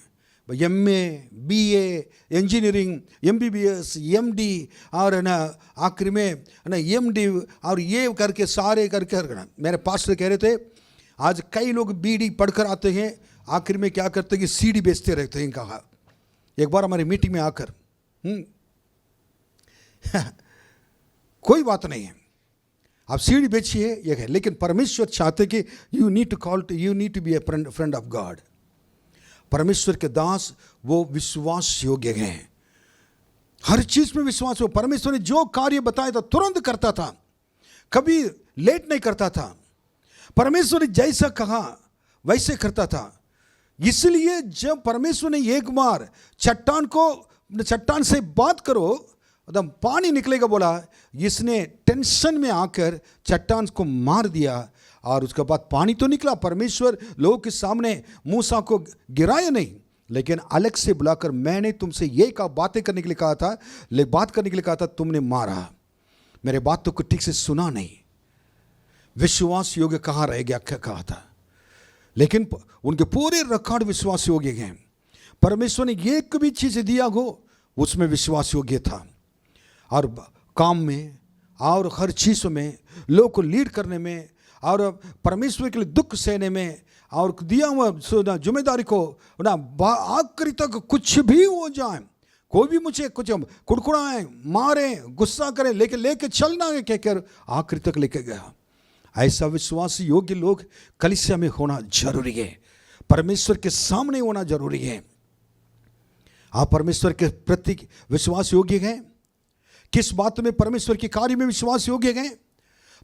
MA, BA, engineering, MBBS, MD और ना आखिर में ना MD और ये करके सारे करके। मेरे पास्टर कह रहे थे आज कई लोग BD पढ़कर आते हैं, आखिर में क्या करते हैं कि CD बेचते रहते हैं। कहा एक बार हमारी मीटिंग में आकर कोई बात नहीं है, आप CD बेचिए ये है, लेकिन परमेश्वर चाहते कि you need to be a friend of God. परमेश्वर के दास वो विश्वास योग्य हैं, हर चीज में विश्वास हो। परमेश्वर ने जो कार्य बताया था तुरंत करता था, कभी लेट नहीं करता था। परमेश्वर ने जैसा कहा वैसे करता था। इसलिए जब परमेश्वर ने एक बार चट्टान से बात करो तो पानी निकलेगा बोला, इसने टेंशन में आकर चट्टान को मार दिया और उसके बाद पानी तो निकला। परमेश्वर लोगों के सामने मूसा को गिराया नहीं, लेकिन अलग से बुलाकर मैंने तुमसे ये बातें करने के लिए कहा था, बात करने के लिए कहा था, तुमने मारा, मेरे बात तो कुछ ठीक से सुना नहीं। विश्वास योग्य कहाँ रह गया कहा था, लेकिन उनके पूरे रिकॉर्ड विश्वास योग्य हैं। परमेश्वर ने एक भी चीज़ दिया हो उसमें विश्वास योग्य था, और काम में और हर चीज़ों में, लोग को लीड करने में और परमेश्वर के लिए दुख सहने में और दिया हुआ जिम्मेदारी को ना आखिरी तक कुछ भी हो जाए, कोई भी मुझे कुछ कुड़कुड़ाएं, मारे, गुस्सा करें, लेके चलना है कहकर आखिरी तक लेके गया। ऐसा विश्वास योग्य लोग कलीसिया में होना जरूरी है, परमेश्वर के सामने होना जरूरी है। आप परमेश्वर के प्रति विश्वास योग्य हैं? किस बात में परमेश्वर के कार्य में विश्वास योग्य हैं?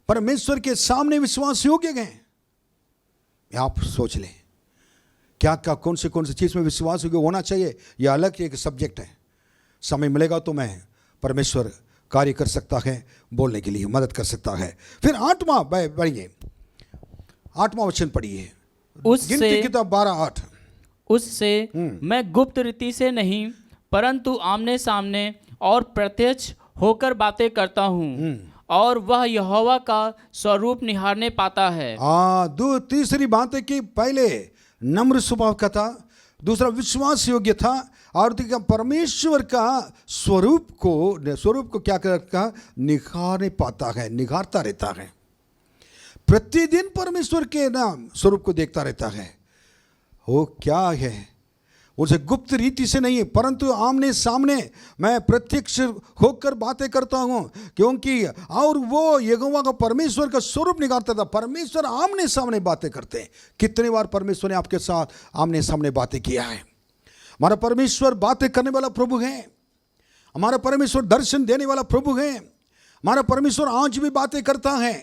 परमेश्वर के सामने विश्वास योग्य हैं? आप सोच लें, क्या क्या कौन से चीज में विश्वास योग्य होना चाहिए, यह अलग एक सब्जेक्ट है। समय मिलेगा तो मैं परमेश्वर कार्य कर सकता है, बोलने के लिए मदद कर सकता है। फिर 8वां पढ़िए, 8वां वचन पढ़िए, गिनती किताब 12:8। उससे मैं गुप्त रीति से नहीं परंतु आमने सामने और प्रत्यक्ष होकर बातें करता हूँ, और वह यहोवा का स्वरूप निहारने पाता है। तीसरी बात है कि पहले नम्र स्वभाव का था, दूसरा विश्वास योग्य था, और परमेश्वर का स्वरूप को क्या करता, निखारने पाता है, निखारता रहता है। प्रतिदिन परमेश्वर के नाम स्वरूप को देखता रहता है। वो क्या है, उसे गुप्त रीति से नहीं परंतु आमने सामने मैं प्रत्यक्ष होकर बातें करता हूँ, क्योंकि और वो यहोवा का परमेश्वर का स्वरूप निखारता था। परमेश्वर आमने सामने बातें करते हैं। कितने बार परमेश्वर ने आपके साथ आमने सामने बातें किया है? हमारा परमेश्वर बातें करने वाला प्रभु है, हमारा परमेश्वर दर्शन देने वाला प्रभु है। हमारा परमेश्वर आज भी बातें करता है।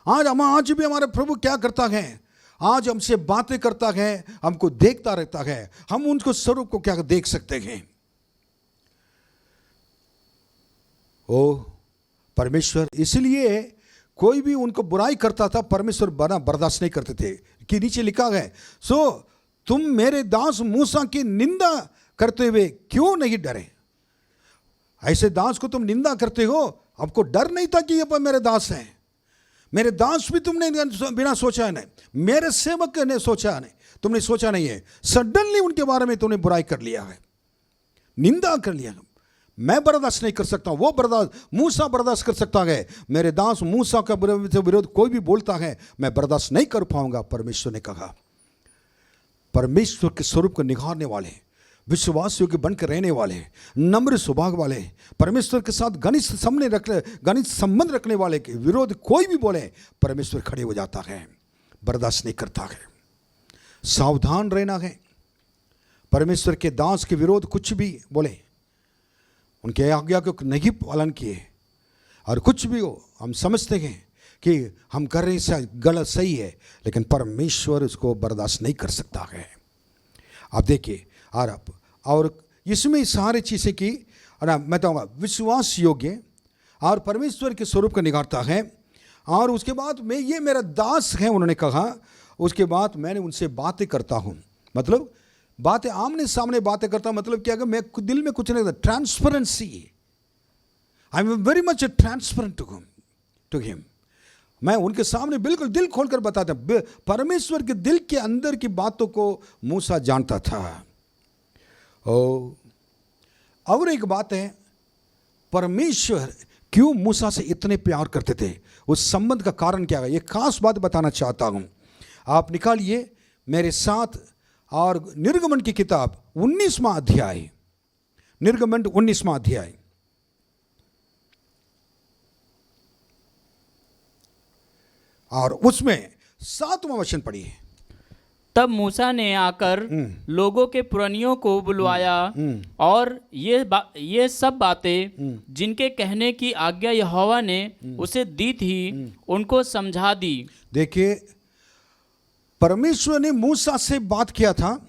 आज भी हमारा प्रभु क्या करता है? आज हमसे बातें करता है, हमको देखता रहता है। हम उनको स्वरूप को क्या देख सकते हैं? ओ परमेश्वर, इसलिए कोई भी उनको बुराई करता था, परमेश्वर बना बर्दाश्त नहीं करते थे। कि नीचे लिखा है, सो तुम मेरे दास मूसा की निंदा करते हुए क्यों नहीं डरे? ऐसे दास को तुम निंदा करते हो, आपको डर नहीं था कि ये मेरे दास हैं? मेरे दास भी तुमने बिना सोचा है नहीं, मेरे सेवक ने सोचा नहीं, तुमने सोचा नहीं है, सडनली उनके बारे में तुमने बुराई कर लिया है, निंदा कर लिया। मैं बर्दाश्त नहीं कर सकता, वो मूसा बर्दाश्त कर सकता है, मेरे दास मूसा का विरोध कोई भी बोलता है, मैं बर्दाश्त नहीं कर पाऊंगा। परमेश्वर ने कहा, परमेश्वर के स्वरूप को निखारने वाले, विश्वास योग्य बनकर रहने वाले, नम्र स्वभाव वाले, परमेश्वर के साथ घनिष्ठ संबंध रखने वाले के विरोध कोई भी बोले, परमेश्वर खड़े हो जाता है, बर्दाश्त नहीं करता है। सावधान रहना है। परमेश्वर के दास के विरोध कुछ भी बोले, उनके आज्ञा को नहीं पालन किए, और कुछ भी हो, हम समझते हैं कि हम कर रहे हैं गलत सही है, लेकिन परमेश्वर उसको बर्दाश्त नहीं कर सकता है। आप देखिए, और इसमें सारी चीज़ें की मैं कहूँगा विश्वास योग्य और परमेश्वर के स्वरूप को निखारता है। और उसके बाद मैं ये मेरा दास है उन्होंने कहा, उसके बाद मैंने उनसे बातें करता हूँ, मतलब बातें आमने सामने बातें करता, मतलब क्या, मैं दिल में कुछ नहीं, transparency, I am very much transparent to him. मैं उनके सामने बिल्कुल दिल खोलकर बताता। परमेश्वर के दिल के अंदर की बातों को मूसा जानता था। और एक बात है, परमेश्वर क्यों मूसा से इतने प्यार करते थे, उस संबंध का कारण क्या है, ये खास बात बताना चाहता हूं। आप निकालिए मेरे साथ और निर्गमन की किताब 19वां अध्याय, निर्गमन 19वां अध्याय, और उसमें 7वां वचन पढ़िए। तब मूसा ने आकर लोगों के पुरनियों को बुलवाया और ये सब बातें जिनके कहने की आज्ञा यहोवा ने उसे दी थी उनको समझा दी। देखिए, परमेश्वर ने मूसा से बात किया था,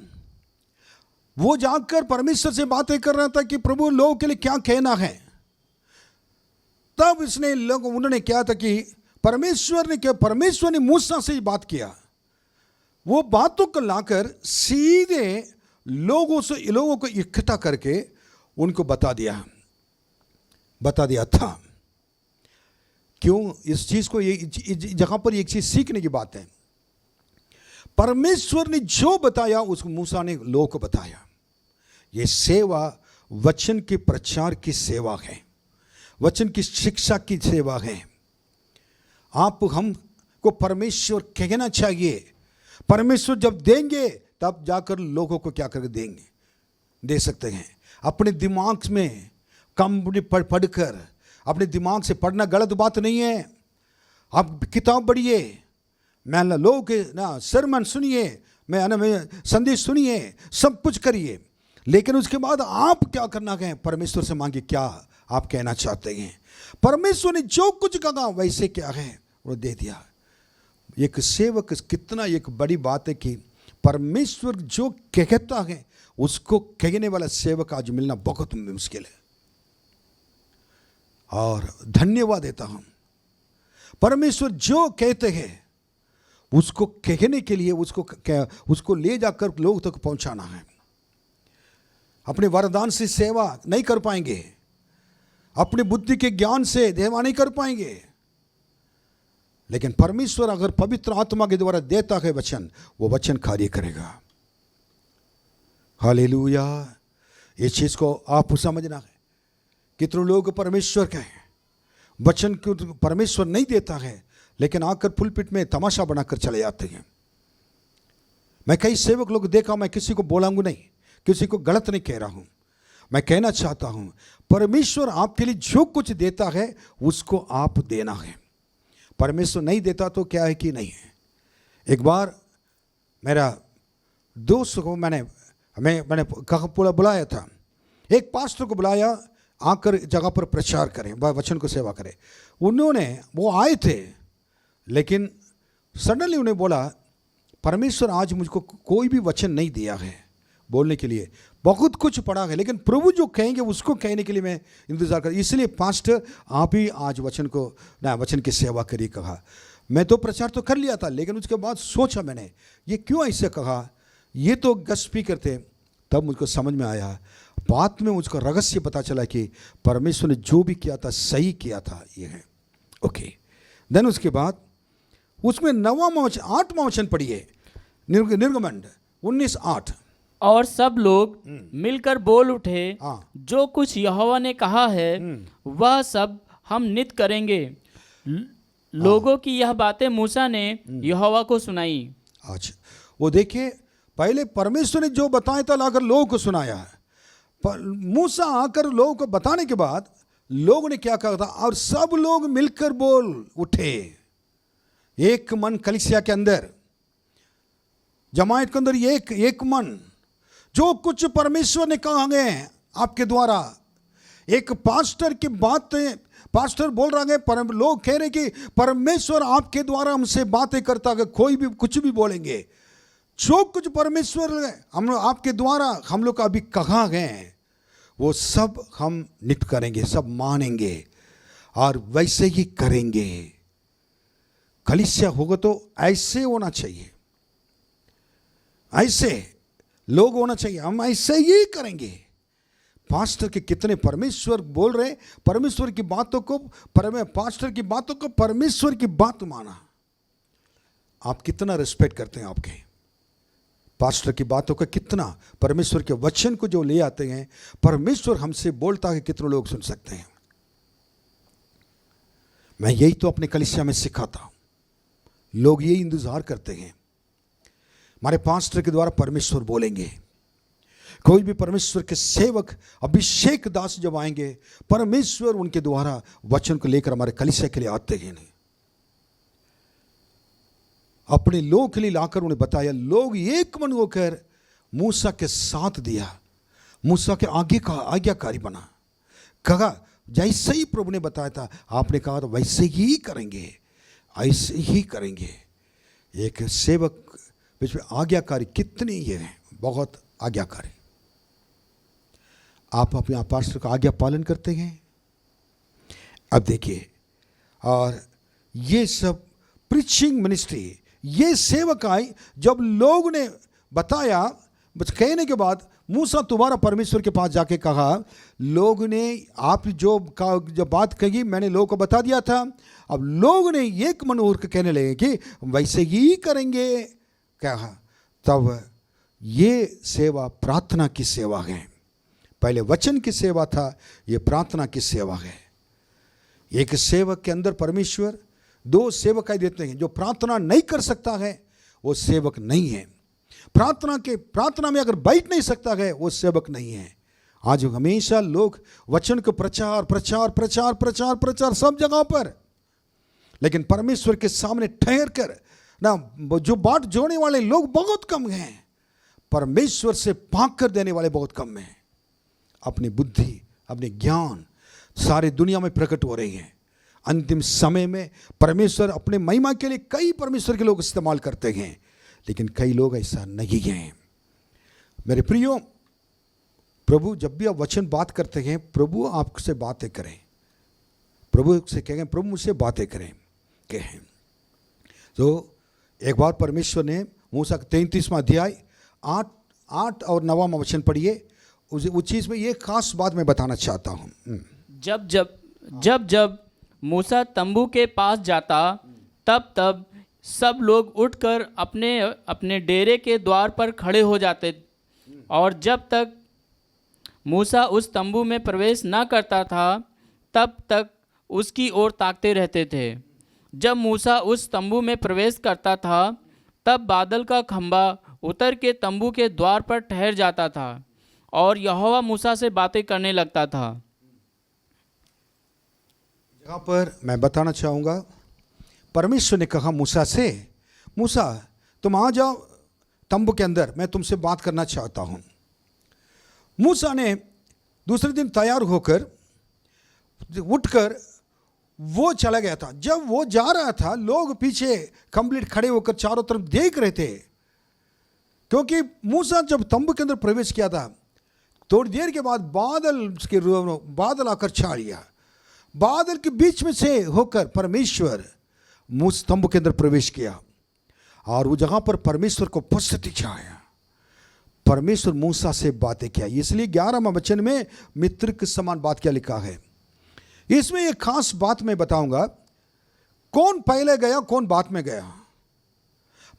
वो जाकर परमेश्वर से बातें कर रहा था कि प्रभु लोगों के लिए क्या कहना है। तब इसने उन्होंने क्या था कि परमेश्वर ने मूसा से बात किया, वो बातों को लाकर सीधे लोगों को इकट्ठा करके उनको बता दिया था। क्यों? इस चीज को जहां पर एक चीज सीखने की बात है, परमेश्वर ने जो बताया उसको मूसा ने लोगों को बताया। ये सेवा वचन के प्रचार की सेवा है, वचन की शिक्षा की सेवा है। हमको परमेश्वर कहना चाहिए, परमेश्वर जब देंगे तब जाकर लोगों को क्या करके देंगे, दे सकते हैं। अपने दिमाग में कम पढ़कर, अपने दिमाग से पढ़ना गलत बात नहीं है। आप किताब पढ़िए, मैं लोगों के ना सरमन सुनिए, मैं संदेश सुनिए, सब कुछ करिए, लेकिन उसके बाद आप क्या करना है, परमेश्वर से मांगिए क्या आप कहना चाहते हैं। परमेश्वर ने जो कुछ कहा वैसे क्या है वो दे दिया। एक सेवक कितना एक बड़ी बात है कि परमेश्वर जो कहता है उसको कहने वाला सेवक आज मिलना बहुत मुश्किल है। और धन्यवाद देता हूं, परमेश्वर जो कहते हैं उसको कहने के लिए उसको ले जाकर लोगों तक पहुंचाना है। अपने वरदान से सेवा नहीं कर पाएंगे, अपनी बुद्धि के ज्ञान से सेवा नहीं कर पाएंगे, लेकिन परमेश्वर अगर पवित्र आत्मा के द्वारा देता है वचन, वो वचन कार्य करेगा। हालेलुया। ये चीज को आप समझना है। कितने लोग परमेश्वर के वचन को परमेश्वर नहीं देता है, लेकिन आकर पुलपिट में तमाशा बनाकर चले जाते हैं। मैं कई सेवक लोग देखा, मैं किसी को बोलाऊंगा नहीं, किसी को गलत नहीं कह रहा हूं। मैं कहना चाहता हूं परमेश्वर आपके लिए जो कुछ देता है उसको आप देना है। परमेश्वर नहीं देता तो क्या है कि नहीं है। एक बार मेरा दोस्त को मैंने कहा बुलाया था, एक पास्टर को बुलाया आकर जगह पर प्रचार करें, वचन को सेवा करें। वो आए थे, लेकिन सडनली उन्हें बोला परमेश्वर आज मुझको कोई भी वचन नहीं दिया है बोलने के लिए। बहुत कुछ पढ़ा है, लेकिन प्रभु जो कहेंगे उसको कहने के लिए मैं इंतजार कर, इसलिए पास्टर आप ही आज वचन की सेवा करिए कहा। मैं तो प्रचार तो कर लिया था, लेकिन उसके बाद सोचा मैंने ये क्यों ऐसे कहा, ये तो गेस्ट स्पीकर थे। तब मुझको समझ में आया, बात में मुझको रहस्य पता चला कि परमेश्वर ने जो भी किया था सही किया था। ये है ओके। देन उसके बाद उसमें 8वां वचन पढ़िए, निर्गमन 19:8। और सब लोग मिलकर बोल उठे, जो कुछ यहोवा ने कहा है वह सब हम नित करेंगे। लोगों की यह बातें मूसा ने यहोवा को सुनाई। अच्छा, वो देखिए पहले परमेश्वर ने जो बताया था लाकर लोगों को सुनाया है। मूसा आकर लोगों को बताने के बाद लोगों ने क्या कहा था, और सब लोग मिलकर बोल उठे। एक मन कलीसिया के अंदर, जमायत के अंदर एक मन, जो कुछ परमेश्वर ने कहा है आपके द्वारा। एक पास्टर की बात, पास्टर बोल रहा है, लोग कह रहे कि परमेश्वर आपके द्वारा हमसे बातें करता है, कोई भी कुछ भी बोलेंगे। जो कुछ परमेश्वर हम आपके द्वारा हम लोग अभी कहा गए वो सब हम नित करेंगे, सब मानेंगे और वैसे ही करेंगे। कलीसिया होगा तो ऐसे होना चाहिए, ऐसे लोग होना चाहिए, हम ऐसे ही करेंगे। पास्टर के कितने परमेश्वर बोल रहे, परमेश्वर की बातों को, पास्टर की बातों को परमेश्वर की बात माना। आप कितना रिस्पेक्ट करते हैं आपके पास्टर की बातों का, कितना परमेश्वर के वचन को जो ले आते हैं, परमेश्वर हमसे बोलता है, कितने लोग सुन सकते हैं। मैं यही तो अपने कलीसिया में सिखाता हूं, लोग यही इंतजार करते हैं हमारे पास्टर के द्वारा परमेश्वर बोलेंगे। कोई भी परमेश्वर के सेवक अभिषेक दास जब आएंगे, परमेश्वर उनके द्वारा वचन को लेकर हमारे कलीसिया के लिए आते हैं। अपने लोगों के लिए लाकर उन्हें बताया, लोग एक मन होकर मूसा के साथ दिया, मूसा के आगे का आज्ञाकारी बना। कहा जैसे ही प्रभु ने बताया था आपने कहा तो वैसे ही करेंगे, ऐसे ही करेंगे। एक सेवक बीच में आज्ञाकारी कितनी ये है, बहुत आज्ञाकारी। आप अपने पास्टर का आज्ञा पालन करते हैं। अब देखिए, और ये सब प्रीचिंग मिनिस्ट्री, ये सेवक आई, जब लोग ने बताया, बस कहने के बाद मूसा तुम्हारा परमेश्वर के पास जाके कहा, लोग ने आप जो बात कही मैंने लोगों को बता दिया था। अब लोग ने एक मन होकर कहने लगे कि वैसे ही करेंगे। कहा तब ये सेवा प्रार्थना की सेवा है। पहले वचन की सेवा था, ये प्रार्थना की सेवा है। एक सेवक के अंदर परमेश्वर दो सेवकाई देते हैं। जो प्रार्थना नहीं कर सकता है वो सेवक नहीं है। प्रार्थना में अगर बैठ नहीं सकता है वो सेवक नहीं है। आज हमेशा लोग वचन को प्रचार प्रचार प्रचार प्रचार प्रचार सब जगह पर, लेकिन परमेश्वर के सामने ठहर कर ना जो बाट जोड़ने वाले लोग बहुत कम हैं, परमेश्वर से भाग कर देने वाले बहुत कम हैं। अपनी बुद्धि अपने ज्ञान सारी दुनिया में प्रकट हो रही है। अंतिम समय में परमेश्वर अपने महिमा के लिए कई परमेश्वर के लोग इस्तेमाल करते हैं, लेकिन कई लोग ऐसा नहीं हैं। मेरे प्रियो, प्रभु जब भी आप वचन बात करते हैं, प्रभु आपसे बातें करें, प्रभु से कहें प्रभु मुझसे बातें करें कहें। तो एक बार परमेश्वर ने मूसा 33वां अध्याय 8 और 9वां वचन पढ़िए। उस चीज़ में ये खास बात मैं बताना चाहता हूँ। जब मूसा तंबू के पास जाता तब सब लोग उठकर अपने अपने डेरे के द्वार पर खड़े हो जाते, और जब तक मूसा उस तंबू में प्रवेश न करता था तब तक उसकी ओर ताकते रहते थे। जब मूसा उस तंबू में प्रवेश करता था तब बादल का खंभा उतर के तंबू के द्वार पर ठहर जाता था और यहोवा मूसा से बातें करने लगता था। यहाँ पर मैं बताना चाहूँगा, परमेश्वर ने कहा मूसा से, मूसा तुम आ जाओ तंबू के अंदर, मैं तुमसे बात करना चाहता हूँ। मूसा ने दूसरे दिन तैयार होकर उठकर वो चला गया था। जब वो जा रहा था, लोग पीछे कंप्लीट खड़े होकर चारों तरफ देख रहे थे, क्योंकि मूसा जब तंबू के अंदर प्रवेश किया था, थोड़ी देर के बाद बादल आकर छा लिया। बादल के बीच में से होकर परमेश्वर मूसा तंबू के अंदर प्रवेश किया और वो जगह पर परमेश्वर को उपस्थिति छाया। परमेश्वर मूसा से बातें किया। इसलिए 11वां वचन में मित्र के समान बात क्या लिखा है। इसमें एक खास बात मैं बताऊंगा, कौन पहले गया कौन बाद में गया।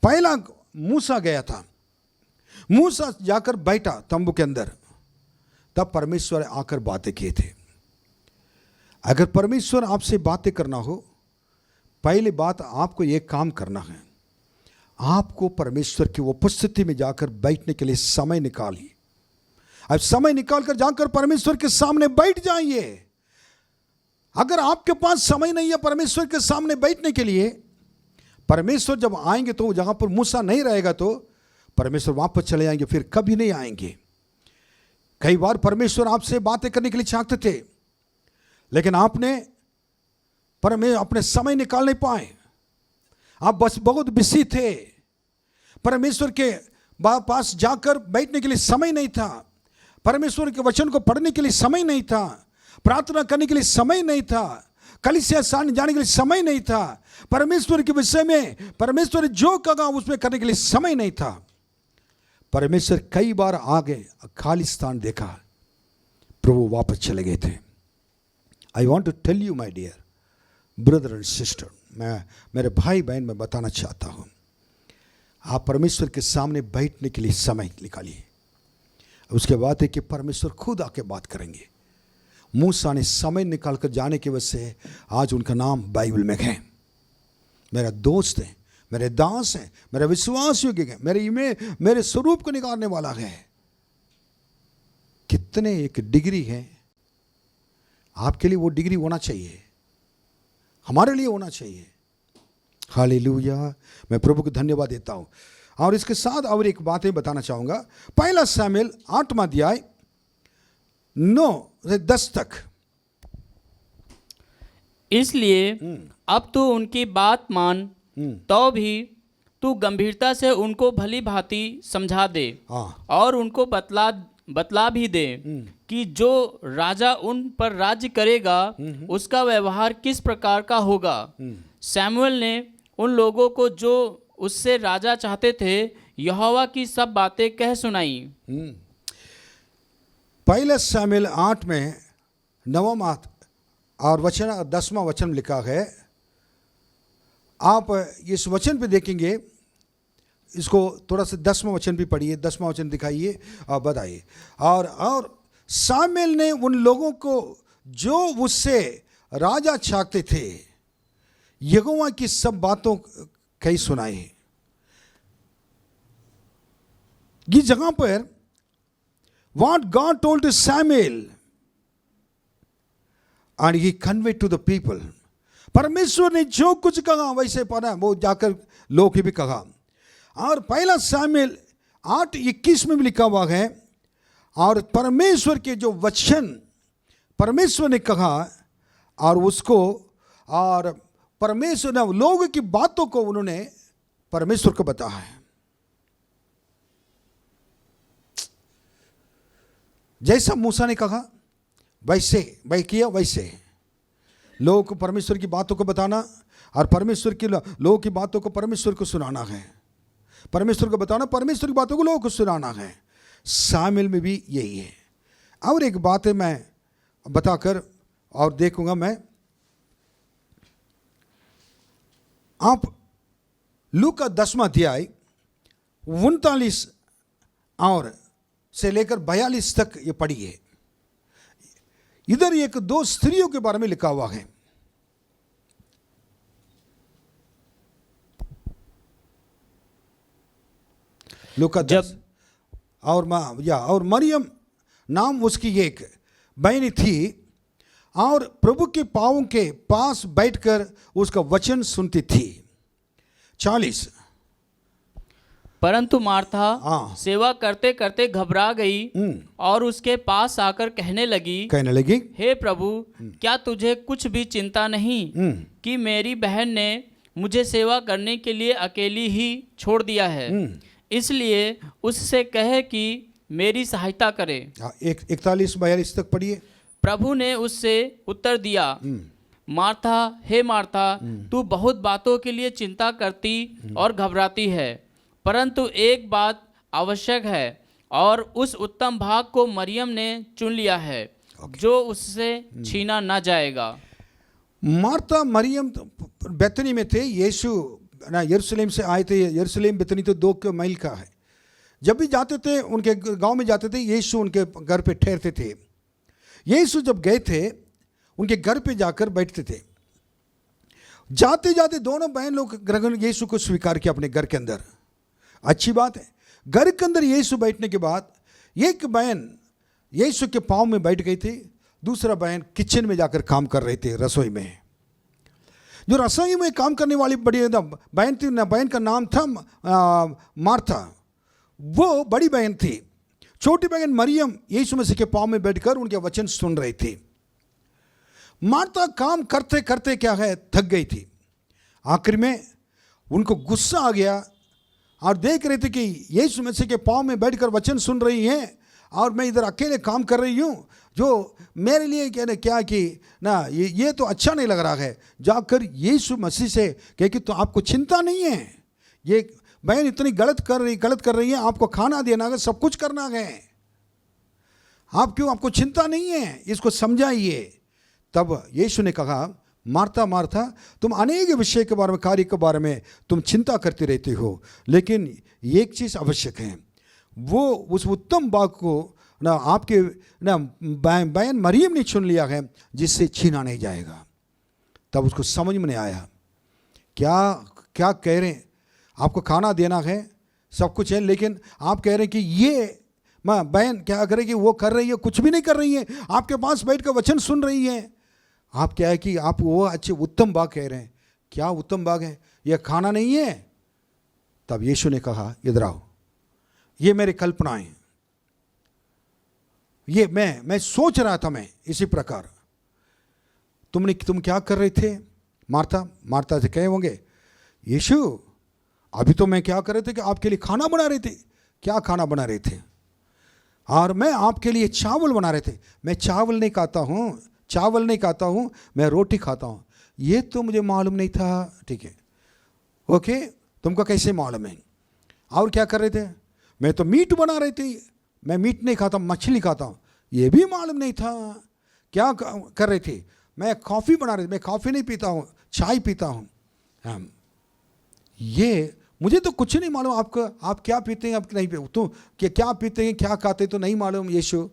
पहला मूसा गया था, मूसा जाकर बैठा तंबू के अंदर, तब परमेश्वर आकर बातें किए थे। अगर परमेश्वर आपसे बातें करना हो, पहली बात आपको यह काम करना है, आपको परमेश्वर की उपस्थिति में जाकर बैठने के लिए समय निकालिए। अब समय निकालकर जाकर परमेश्वर के सामने बैठ जाइए। अगर आपके पास समय नहीं है परमेश्वर के सामने बैठने के लिए, परमेश्वर जब आएंगे तो जहां पर मूसा नहीं रहेगा तो परमेश्वर वापस चले जाएंगे, फिर कभी नहीं आएंगे। कई बार परमेश्वर आपसे बातें करने के लिए चाहते थे, लेकिन आपने अपने समय निकाल नहीं पाए। आप बस बहुत बिजी थे, परमेश्वर के पास जाकर बैठने के लिए समय नहीं था, परमेश्वर के वचन को पढ़ने के लिए समय नहीं था, प्रार्थना करने के लिए समय नहीं था, कलीसिया जाने के लिए समय नहीं था, परमेश्वर के विषय में परमेश्वर जो कहा उसमें करने के लिए समय नहीं था। परमेश्वर कई बार आ गए, खाली स्थान देखा, प्रभु वापस चले गए थे। I want to tell you my dear brother and sister, मैं मेरे भाई बहन में बताना चाहता हूँ, आप परमेश्वर के सामने बैठने के लिए समय निकालिए। उसके बाद है कि परमेश्वर खुद आके बात करेंगे। मूसा ने समय निकालकर जाने की वजह से आज उनका नाम बाइबल में है। मेरा दोस्त है, मेरे दास हैं, मेरे विश्वास योग्य है, मेरे स्वरूप को निकालने वाला है। कितने एक डिग्री है, आपके लिए वो डिग्री होना चाहिए, हमारे लिए होना चाहिए। हालेलुया, मैं प्रभु को धन्यवाद देता हूं। और इसके साथ और एक बातें बताना चाहूंगा। पहला शमूएल 8वां अध्याय 9 से 10 तक। इसलिए अब तू उनकी बात मान, तो भी तू गंभीरता से उनको भली भांति समझा दे और उनको बतला भी दे कि जो राजा उन पर राज्य करेगा उसका व्यवहार किस प्रकार का होगा। शमूएल ने उन लोगों को जो उससे राजा चाहते थे यहोवा की सब बातें कह सुनाई। पहले शमूएल 8 में 9वां और 10वां वचन लिखा है। आप इस वचन पे देखेंगे, इसको थोड़ा सा 10वां वचन भी पढ़िए, 10वां वचन दिखाइए और बताइए। और शमूएल ने उन लोगों को जो उससे राजा चाहते थे यहोवा की सब बातों कही सुनाई। इस जगह पर what God told to Samuel and he conveyed to the people. परमेश्वर ने जो कुछ कहा वैसे पढ़ा, वो जाकर लोग भी कहा। और पहला सामुएल 8:21 में भी लिखा हुआ है, और परमेश्वर के जो वचन परमेश्वर ने कहा और उसको, और परमेश्वर ने लोगों की बातों को उन्होंने परमेश्वर को बताया है। जैसा मूसा ने कहा वैसे वही किया, वैसे लोगों को परमेश्वर की बातों को बताना और परमेश्वर की लोगों की बातों को परमेश्वर को सुनाना है, परमेश्वर को बताना, परमेश्वर की बातों को लोगों को सुनाना है। सामुएल में भी यही है। और एक बात है मैं बताकर और देखूंगा मैं, आप लूका 10वां अध्याय 39 और से लेकर 42 तक ये पढ़िए। इधर एक दो स्त्रियों के बारे में लिखा हुआ है। लूका 10 और मरियम नाम उसकी एक बहन थी और प्रभु के पांवों के पास बैठकर उसका वचन सुनती थी। 40 परंतु मार्था सेवा करते करते घबरा गई और उसके पास आकर कहने लगी, हे प्रभु, क्या तुझे कुछ भी चिंता नहीं कि मेरी बहन ने मुझे सेवा करने के लिए अकेली ही छोड़ दिया है, इसलिए उससे कहे कि मेरी सहायता करे। 41-42 तक पढ़िए। प्रभु ने उससे उत्तर दिया, मार्था, हे मार्था, तू बहुत बातों के लिए चिंता करती और घबराती है, परंतु एक बात आवश्यक है और उस उत्तम भाग को मरियम ने चुन लिया है जो उससे छीना ना जाएगा। मार्था मरियम बेतनी में थे। यीशु यरूशलेम से आए थे। यरूशलेम बेतनी तो 2 मील का है। जब भी जाते थे उनके गांव में जाते थे, यीशु उनके घर पे ठहरते थे। यीशु जब गए थे उनके घर पे जाकर बैठते थे। जाते जाते दोनों बहन लोग यीशु को स्वीकार किया अपने घर के अंदर। अच्छी बात है। घर के अंदर यीशु बैठने के बाद एक बहन यीशु के पांव में बैठ गई थी, दूसरा बहन किचन में जाकर काम कर रहे थे, रसोई में। जो रसोई में काम करने वाली बड़ी बहन थी, बहन का नाम था मार्था, वो बड़ी बहन थी। छोटी बहन मरियम यीशु मसीह के पांव में बैठकर उनके वचन सुन रही थी। मार्था काम करते करते क्या है, थक गई थी। आखिर में उनको गुस्सा आ गया और देख रहे थे कि यीशु मसीह के पांव में बैठकर वचन सुन रही हैं और मैं इधर अकेले काम कर रही हूँ, जो मेरे लिए क्या कि ना ये तो अच्छा नहीं लग रहा है। जाकर यीशु मसीह से कहे कि तो आपको चिंता नहीं है, ये बहन इतनी गलत कर रही है, आपको खाना देना है, सब कुछ करना है, आपको चिंता नहीं है, इसको समझाइए। तब यीशु ने कहा, मार्था मार्था, तुम अनेक विषय के बारे में, कार्य के बारे में तुम चिंता करती रहती हो, लेकिन एक चीज़ आवश्यक है, वो उस उत्तम भाग को ना आपके ना बहन मरियम ने चुन लिया है जिससे छीना नहीं जाएगा। तब उसको समझ में नहीं आया, क्या कह रहे हैं, आपको खाना देना है, सब कुछ है, लेकिन आप कह रहे हैं कि ये बहन क्या करे कि वो कर रही है, कुछ भी नहीं कर रही है, आपके पास बैठ कर वचन सुन रही है। आप क्या है कि आप वो अच्छे उत्तम भाग कह रहे हैं। क्या उत्तम भाग है, यह खाना नहीं है। तब यीशु ने कहा, इधर आओ, ये मेरी कल्पनाएं, ये मैं सोच रहा था, मैं इसी प्रकार। तुम क्या कर रहे थे मार्था से कहे होंगे, यीशु अभी तो मैं क्या कर रहे थे कि आपके लिए खाना बना रहे थे। क्या खाना बना रहे थे? और मैं आपके लिए चावल बना रहे थे। मैं चावल नहीं खाता हूँ, मैं रोटी खाता हूँ। ये तो मुझे मालूम नहीं था। ठीक है, ओके, तुमको कैसे मालूम है? और क्या कर रहे थे? मैं तो मीट बना रही थी, मैं मीट नहीं खाता, मछली खाता हूँ, ये भी मालूम नहीं था। क्या कर रही थी? मैं कॉफ़ी बना रही थी, मैं कॉफ़ी नहीं पीता हूँ, चाय पीता हूँ। ये मुझे तो कुछ नहीं मालूम। आप क्या पीते हैं, आप नहीं पीते, तो क्या पीते हैं, क्या खाते हैं तो नहीं मालूम। यीशु,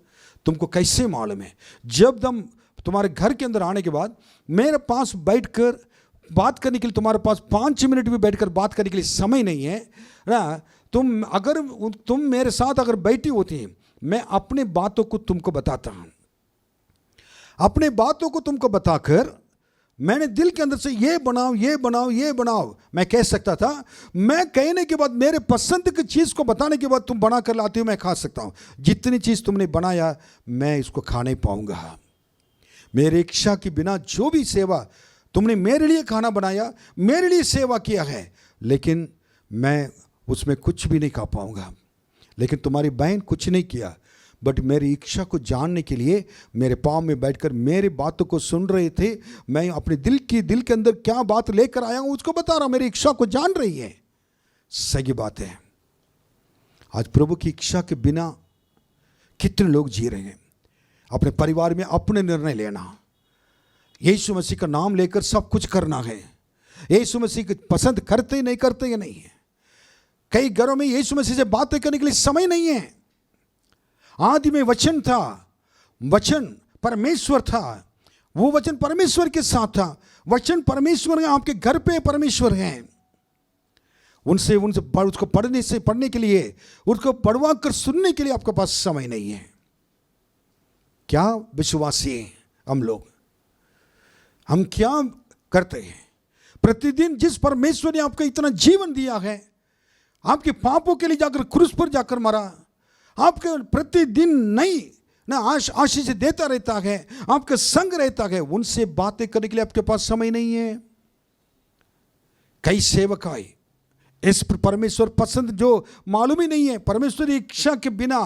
तुमको कैसे मालूम है? जब तुम्हारे घर के अंदर आने के बाद मेरे पास बैठकर बात करने के लिए, तुम्हारे पास 5 मिनट भी बैठकर बात करने के लिए समय नहीं है ना, तुम मेरे साथ अगर बैठी होती, मैं अपने बातों को तुमको बताता हूं, अपने बातों को तुमको बताकर मैंने दिल के अंदर से ये बनाओ ये बनाओ ये बनाओ मैं कह सकता था। मैं कहने के बाद मेरे पसंद की चीज़ को बताने के बाद तुम बना कर लाती हो, मैं खा सकता हूँ। जितनी चीज़ तुमने बनाया मैं इसको खा नहीं पाऊंगा। मेरी इच्छा के बिना जो भी सेवा तुमने मेरे लिए खाना बनाया, मेरे लिए सेवा किया है, लेकिन मैं उसमें कुछ भी नहीं खा पाऊंगा। लेकिन तुम्हारी बहन कुछ नहीं किया, बट मेरी इच्छा को जानने के लिए मेरे पाँव में बैठकर मेरी बातों को सुन रहे थे। मैं अपने दिल के अंदर क्या बात लेकर आया हूँ उसको बता रहा हूँ, मेरी इच्छा को जान रही है। सही बात है। आज प्रभु की इच्छा के बिना कितने लोग जी रहे हैं। अपने परिवार में अपने निर्णय लेना, यीशु मसीह का नाम लेकर सब कुछ करना है। यीशु मसीह की पसंद करते नहीं करते या नहीं है। कई घरों में यीशु मसीह से बातें करने के लिए समय नहीं है। आदि में वचन था, वचन परमेश्वर था, वो वचन परमेश्वर के साथ था। वचन परमेश्वर है, आपके घर पे परमेश्वर हैं। उनसे उसको पढ़ने के लिए, उसको पढ़वा कर सुनने के लिए आपके पास समय नहीं है। क्या विश्वासी हैं हम लोग? हम क्या करते हैं? प्रतिदिन जिस परमेश्वर ने आपको इतना जीवन दिया है, आपके पापों के लिए जाकर क्रूस पर जाकर मरा, आपके प्रतिदिन नई ना आशीष देता रहता है, आपके संग रहता है, उनसे बातें करने के लिए आपके पास समय नहीं है। कई सेवक आए, इस परमेश्वर पसंद जो मालूम ही नहीं है, परमेश्वर की इच्छा के बिना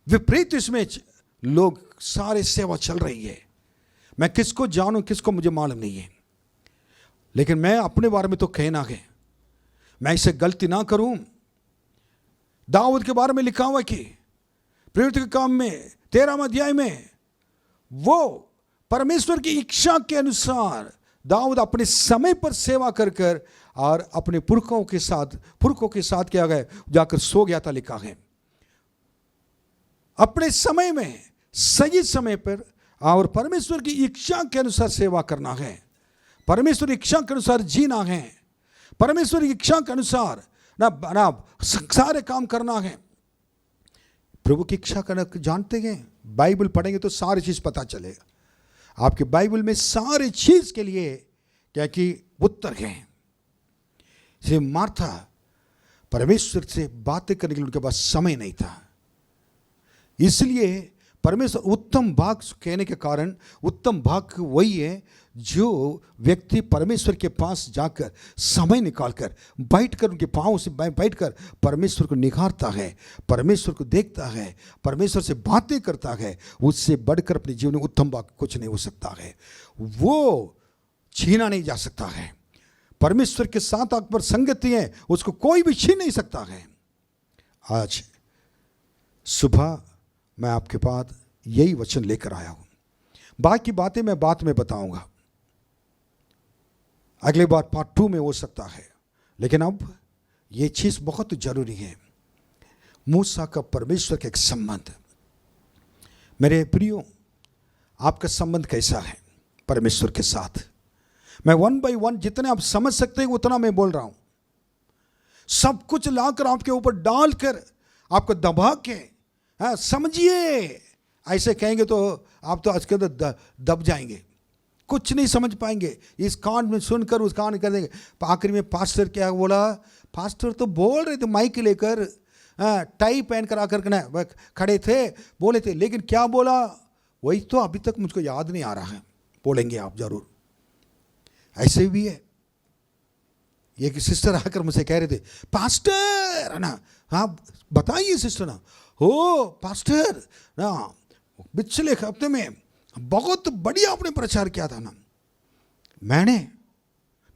विपरीत इसमें लोग सारे सेवा चल रही है। मैं किसको जानूं, किसको मुझे मालूम नहीं है। लेकिन मैं अपने बारे में तो कहना है, मैं इसे गलती ना करूं। दाऊद के बारे में लिखा हुआ कि प्रवृत्ति के काम में 13वें अध्याय में वो परमेश्वर की इच्छा के अनुसार दाऊद अपने समय पर सेवा कर कर और अपने पुरखों के साथ क्या गए जाकर सो गया था, लिखा है। अपने समय में सही समय पर और परमेश्वर की इच्छा के अनुसार सेवा करना है, परमेश्वर की इच्छा के अनुसार जीना है, परमेश्वर की इच्छा के अनुसार ना सारे काम करना है। प्रभु की इच्छा करना जानते हैं, बाइबल पढ़ेंगे तो सारी चीज पता चलेगा। आपके बाइबल में सारी चीज के लिए क्या कि उत्तर है। से मार्था परमेश्वर से बातें करने के लिए उनके पास समय नहीं था, इसलिए परमेश्वर उत्तम भाग कहने के कारण उत्तम भाग वही है जो व्यक्ति परमेश्वर के पास जाकर समय निकालकर बैठकर उनके पाँव से बैठकर परमेश्वर को निखारता है, परमेश्वर को देखता है, परमेश्वर से बातें करता है। उससे बढ़कर अपने जीवन में उत्तम भाग कुछ नहीं हो सकता है, वो छीना नहीं जा सकता है। परमेश्वर के साथ आप पर संगति है, उसको कोई भी छीन नहीं सकता है। आज सुबह मैं आपके पास यही वचन लेकर आया हूं। बाकी बातें मैं बाद में बताऊंगा, अगले बार पार्ट 2 में हो सकता है, लेकिन अब ये चीज बहुत जरूरी है। मूसा का परमेश्वर का एक संबंध। मेरे प्रियो, आपका संबंध कैसा है परमेश्वर के साथ? मैं 1 बाय 1 जितने आप समझ सकते हैं उतना मैं बोल रहा हूं। सब कुछ लाकर आपके ऊपर डालकर आपको दबा के समझिए, ऐसे कहेंगे तो आप तो आज के अंदर दब जाएंगे, कुछ नहीं समझ पाएंगे। इस कान में सुनकर उस कान कर देंगे। आखिर में पास्टर क्या बोला? पास्टर तो बोल रहे थे माइक लेकर, टाई पहन कर आकर के खड़े थे, बोले थे, लेकिन क्या बोला वही तो अभी तक मुझको याद नहीं आ रहा है। बोलेंगे आप जरूर। ऐसे भी है। एक सिस्टर आकर मुझसे कह रहे थे, पास्टर है ना, हाँ बताइए सिस्टर ना, हो पास्टर ना पिछले हफ्ते में बहुत बढ़िया आपने प्रचार किया था ना। मैंने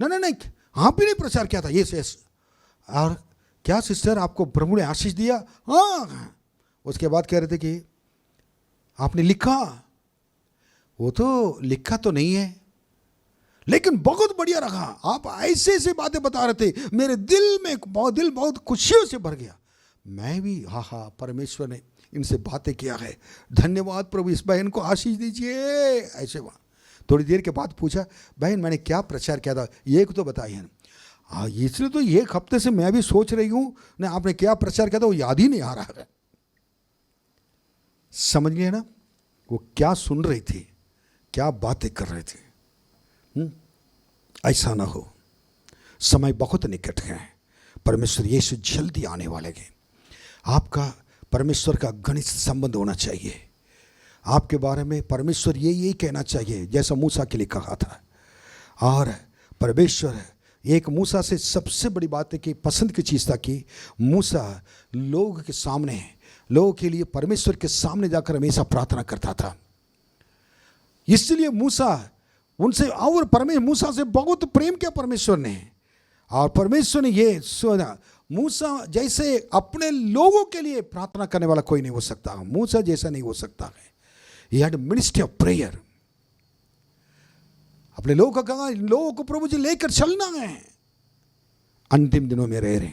नहीं आप भी नहीं प्रचार किया था, ये और क्या सिस्टर आपको प्रभु ने आशीष दिया? हाँ। उसके बाद कह रहे थे कि आपने लिखा, वो तो लिखा तो नहीं है, लेकिन बहुत बढ़िया रहा। आप ऐसे ऐसे बातें बता रहे थे, मेरे दिल बहुत खुशियों से भर गया। मैं भी हाँ परमेश्वर ने इनसे बातें किया है, धन्यवाद प्रभु, इस बहन को आशीष दीजिए। ऐसे वहाँ थोड़ी देर के बाद पूछा, बहन मैंने क्या प्रचार किया था, एक तो बताइए। हाँ, इसलिए तो एक हफ्ते से मैं भी सोच रही हूँ ना, आपने क्या प्रचार किया था वो याद ही नहीं आ रहा है। समझ गए ना, वो क्या सुन रही थी, क्या बातें कर रहे थे। ऐसा ना हो, समय बहुत निकट है, परमेश्वर यीशु जल्दी आने वाले हैं। आपका परमेश्वर का घनिष्ठ संबंध होना चाहिए। आपके बारे में परमेश्वर यही कहना चाहिए जैसा मूसा के लिए कहा था। और परमेश्वर एक मूसा से सबसे बड़ी बात है कि पसंद की चीज़ था कि मूसा लोगों के सामने, लोगों के लिए परमेश्वर के सामने जाकर हमेशा प्रार्थना करता था। इसलिए मूसा उनसे और मूसा से बहुत प्रेम किया परमेश्वर ने। और परमेश्वर ने ये सुना, मूसा जैसे अपने लोगों के लिए प्रार्थना करने वाला कोई नहीं हो सकता, मूसा जैसा नहीं हो सकता है। He had a ministry of prayer। अपने लोगों का कहा, लोगों को प्रभु जी लेकर चलना है। अंतिम दिनों में रह रहे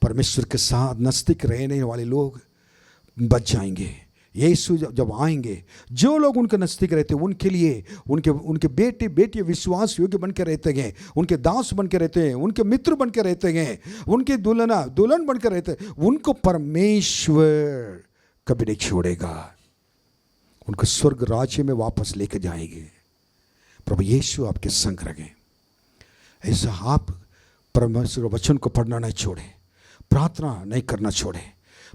परमेश्वर के साथ नजदीक रहने वाले लोग बच जाएंगे। यीशु जब आएंगे, जो लोग उनके नजदीक रहते हैं उनके लिए उनके बेटे बेटियां विश्वास योग्य बन के रहते हैं, उनके दास बन के रहते हैं, उनके मित्र बन के रहते हैं, उनके दुल्हन बन के रहते हैं, उनको परमेश्वर कभी नहीं छोड़ेगा, उनको स्वर्ग राज्य में वापस लेके जाएंगे। प्रभु यीशु आपके संग रहे। ऐसा आप परमेश्वर वचन को पढ़ना नहीं छोड़े, प्रार्थना नहीं करना छोड़े,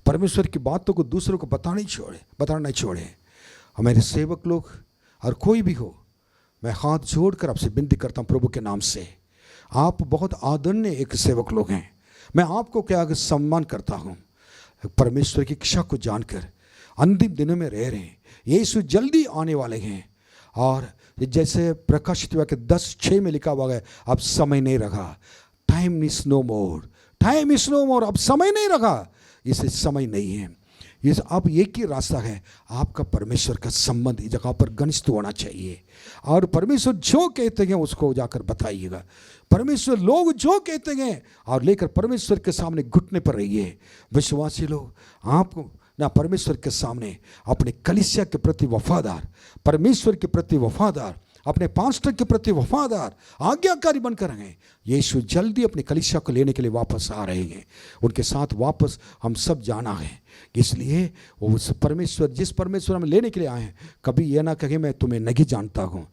परमेश्वर की बातों को दूसरों को बताना नहीं छोड़े। हमारे सेवक लोग और कोई भी हो, मैं हाथ जोड़कर आपसे विनती करता हूँ प्रभु के नाम से, आप बहुत आदरणीय एक सेवक लोग हैं, मैं आपको क्या सम्मान करता हूँ। परमेश्वर की इच्छा को जानकर अंतिम दिनों में रह रहे हैं, यीशु जल्दी आने वाले हैं। और जैसे प्रकाशित हुआ कि 10:6 में लिखा हुआ है, अब समय नहीं रहा, टाइम इज नो मोर, अब समय नहीं रहा, इसे समय नहीं है। ये अब एक ही रास्ता है, आपका परमेश्वर का संबंध इस जगह पर घनिष्ठ होना चाहिए। और परमेश्वर जो कहते हैं उसको जाकर बताइएगा, परमेश्वर लोग जो कहते हैं और लेकर परमेश्वर के सामने घुटने पर रहिए। विश्वासी लोग, आपको ना परमेश्वर के सामने अपने कलीसिया के प्रति वफादार, परमेश्वर के प्रति वफादार, अपने पास्टर के प्रति वफादार, आज्ञाकारी बनकर रहें। यीशु जल्दी अपने कलीसिया को लेने के लिए वापस आ रहे हैं, उनके साथ वापस हम सब जाना है। इसलिए वो उस परमेश्वर, जिस परमेश्वर हम लेने के लिए आए हैं, कभी ये ना कहें मैं तुम्हें नहीं जानता हूँ।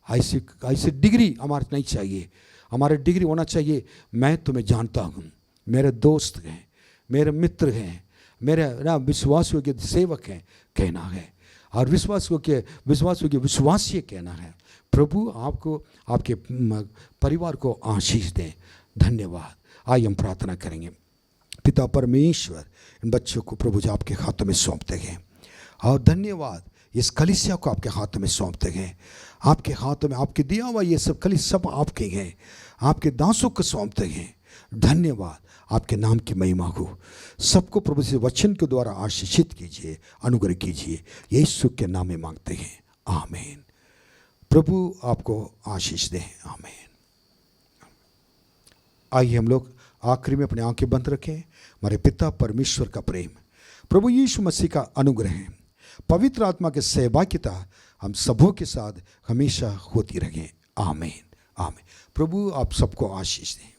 ऐसी डिग्री हमारे नहीं चाहिए। हमारे डिग्री होना चाहिए, मैं तुम्हें जानता हूँ, मेरे दोस्त हैं, मेरे मित्र हैं, मेरे ना विश्वास योग्य सेवक हैं कहना है, और विश्वास योग्य विश्वासी कहना है। प्रभु आपको, आपके परिवार को आशीष दें। धन्यवाद। आइए हम प्रार्थना करेंगे। पिता परमेश्वर, इन बच्चों को प्रभु जी आपके हाथों में सौंपते हैं, और धन्यवाद इस कलीसिया को आपके हाथों में सौंपते हैं। आपके हाथों में आपके दिया हुआ ये सब कलीसिया सब आपके हैं, आपके दासों को सौंपते हैं। धन्यवाद। आपके नाम की महिमा हो। सबको प्रभु से वचन के द्वारा आशीषित कीजिए, अनुग्रह कीजिए। यीशु के नाम में मांगते हैं, आमीन। प्रभु आपको आशीष दे, आमीन। आइए हम लोग आखिरी में अपने आंखें बंद रखें। हमारे पिता परमेश्वर का प्रेम, प्रभु यीशु मसीह का अनुग्रह, पवित्र आत्मा के सहभागिता हम सबों के साथ हमेशा होती रहे, आमीन आमीन। प्रभु आप सबको आशीष दें।